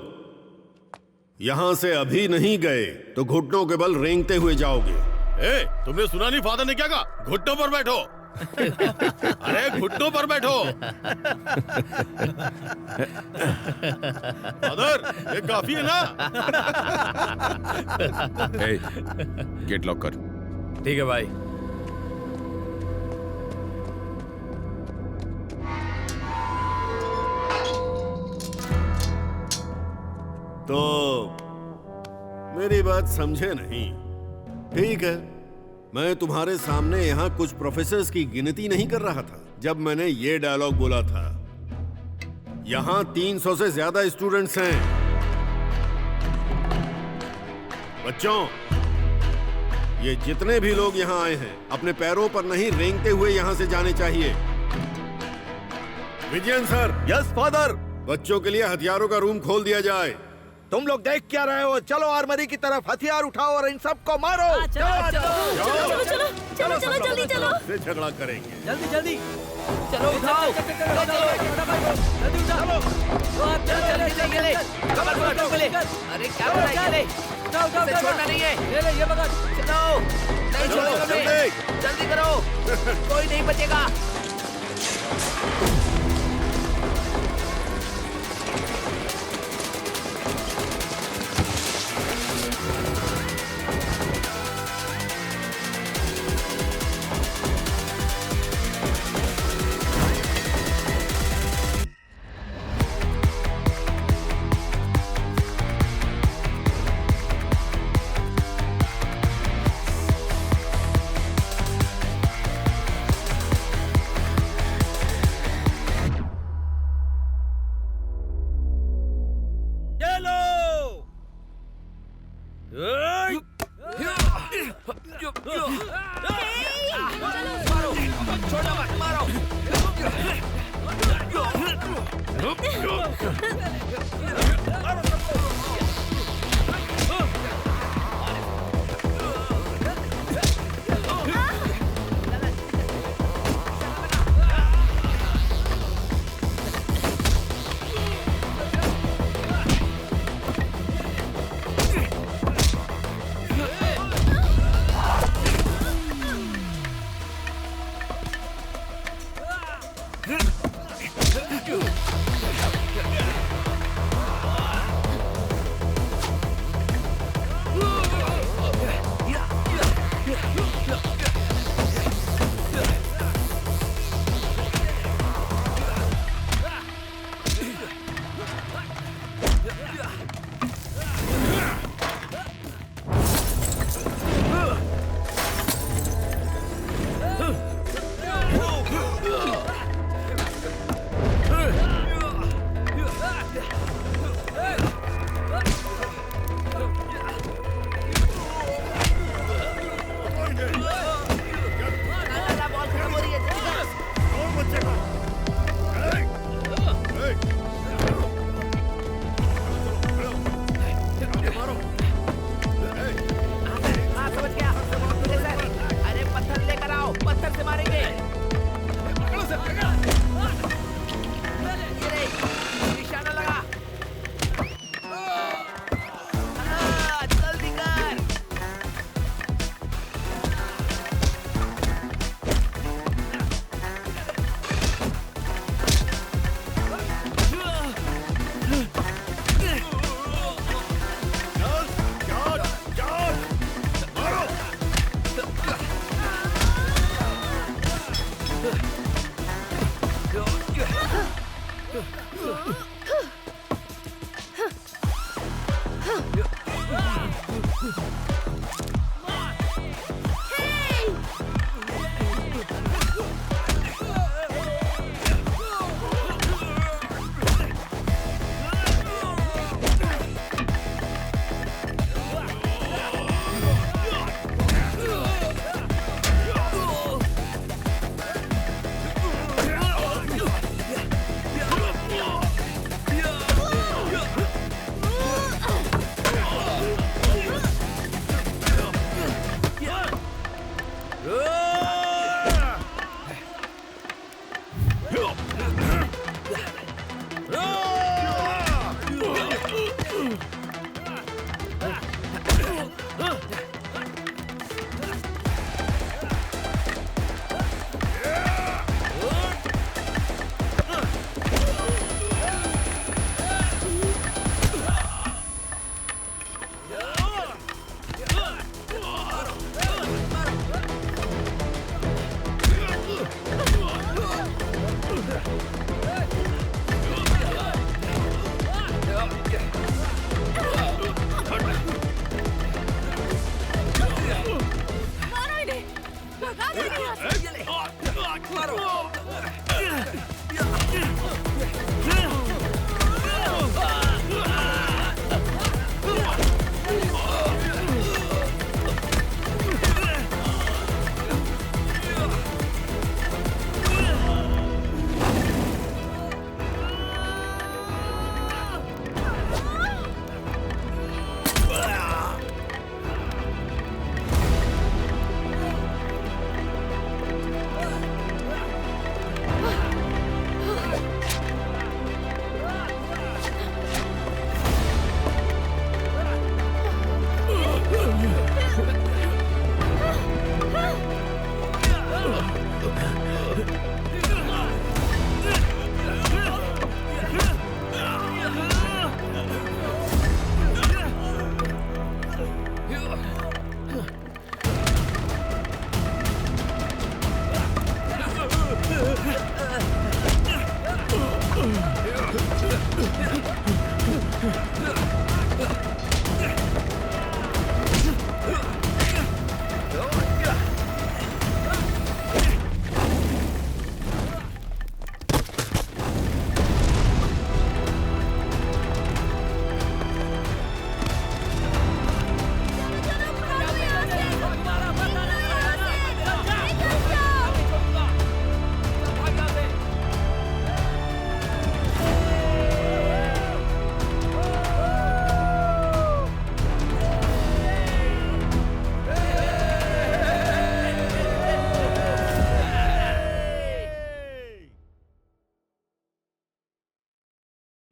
यहां से अभी नहीं गए तो घुटनों के बल रेंगते हुए जाओगे। ए, तुमने सुना नहीं फादर ने क्या कहा? घुटनों पर बैठो। अरे घुटनों पर बैठो। फादर, ये काफी है ना? गेट लॉक कर। ठीक है भाई। तो मेरी बात समझे नहीं? ठीक है, मैं तुम्हारे सामने यहाँ कुछ प्रोफेसर्स की गिनती नहीं कर रहा था जब मैंने ये डायलॉग बोला था। यहाँ 300 से ज्यादा स्टूडेंट्स हैं। बच्चों, ये जितने भी लोग यहाँ आए हैं अपने पैरों पर नहीं रेंगते हुए यहाँ से जाने चाहिए। विजयन सर। Yes father. बच्चों के लिए हथियारों का रूम खोल दिया जाए। तुम लोग देख क्या रहे हो? चलो आर्मरी की तरफ हथियार उठाओ और इन सबको मारो। चलो जल्दी चलो। से झगड़ा करेंगे। जल्दी जल्दी चलो, उठाओ। जल्दी उठाओ। अरे क्या हो रहा है? इसे छोड़ना नहीं है। ले ये पकड़। चलो, नहीं छोड़ोगे। जल्दी करो, कोई नहीं बचेगा।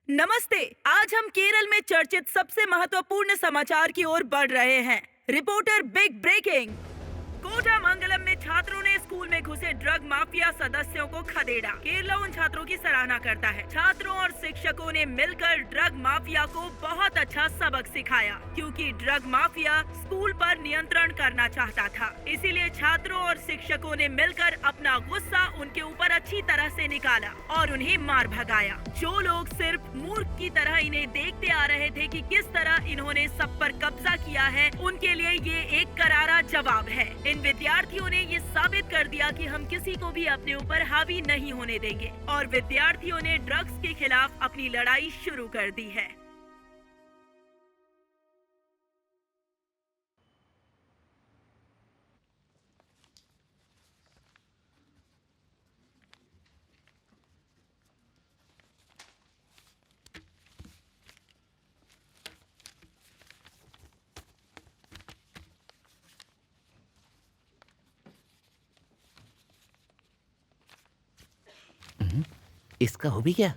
नमस्ते। आज हम केरल में चर्चित सबसे महत्वपूर्ण समाचार की ओर बढ़ रहे हैं। Reporter big breaking. कोटामंगलम में छात्रों ने स्कूल में घुसे ड्रग माफिया सदस्यों को खदेड़ा। केरला उन छात्रों की सराहना करता है। छात्रों और शिक्षकों ने मिलकर ड्रग माफिया को बहुत अच्छा सबक सिखाया, क्योंकि ड्रग माफिया स्कूल पर नियंत्रण करना चाहता था। इसीलिए छात्रों और शिक्षकों ने मिलकर अपना गुस्सा उनके ऊपर अच्छी तरह से निकाला और उन्हें मार भगाया। जो लोग सिर्फ मूर्ख की तरह इन्हें देखते आ रहे थे कि किस तरह इन्होंने सब पर कब्जा किया है, उनके लिए ये एक करारा जवाब है। इन विद्यार्थियों ने ये साबित कर दिया कि हम किसी को भी अपने ऊपर हावी नहीं होने देंगे और विद्यार्थियों ने ड्रग्स के खिलाफ अपनी लड़ाई शुरू कर दी है। इसका हो भी क्या?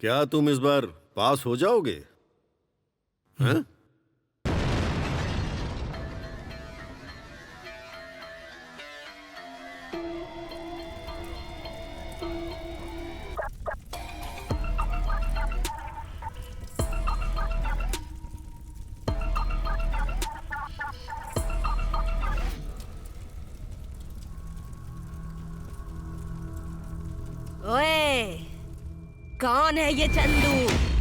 क्या तुम इस बार पास हो जाओगे? हैं? कौन है ये चंदू?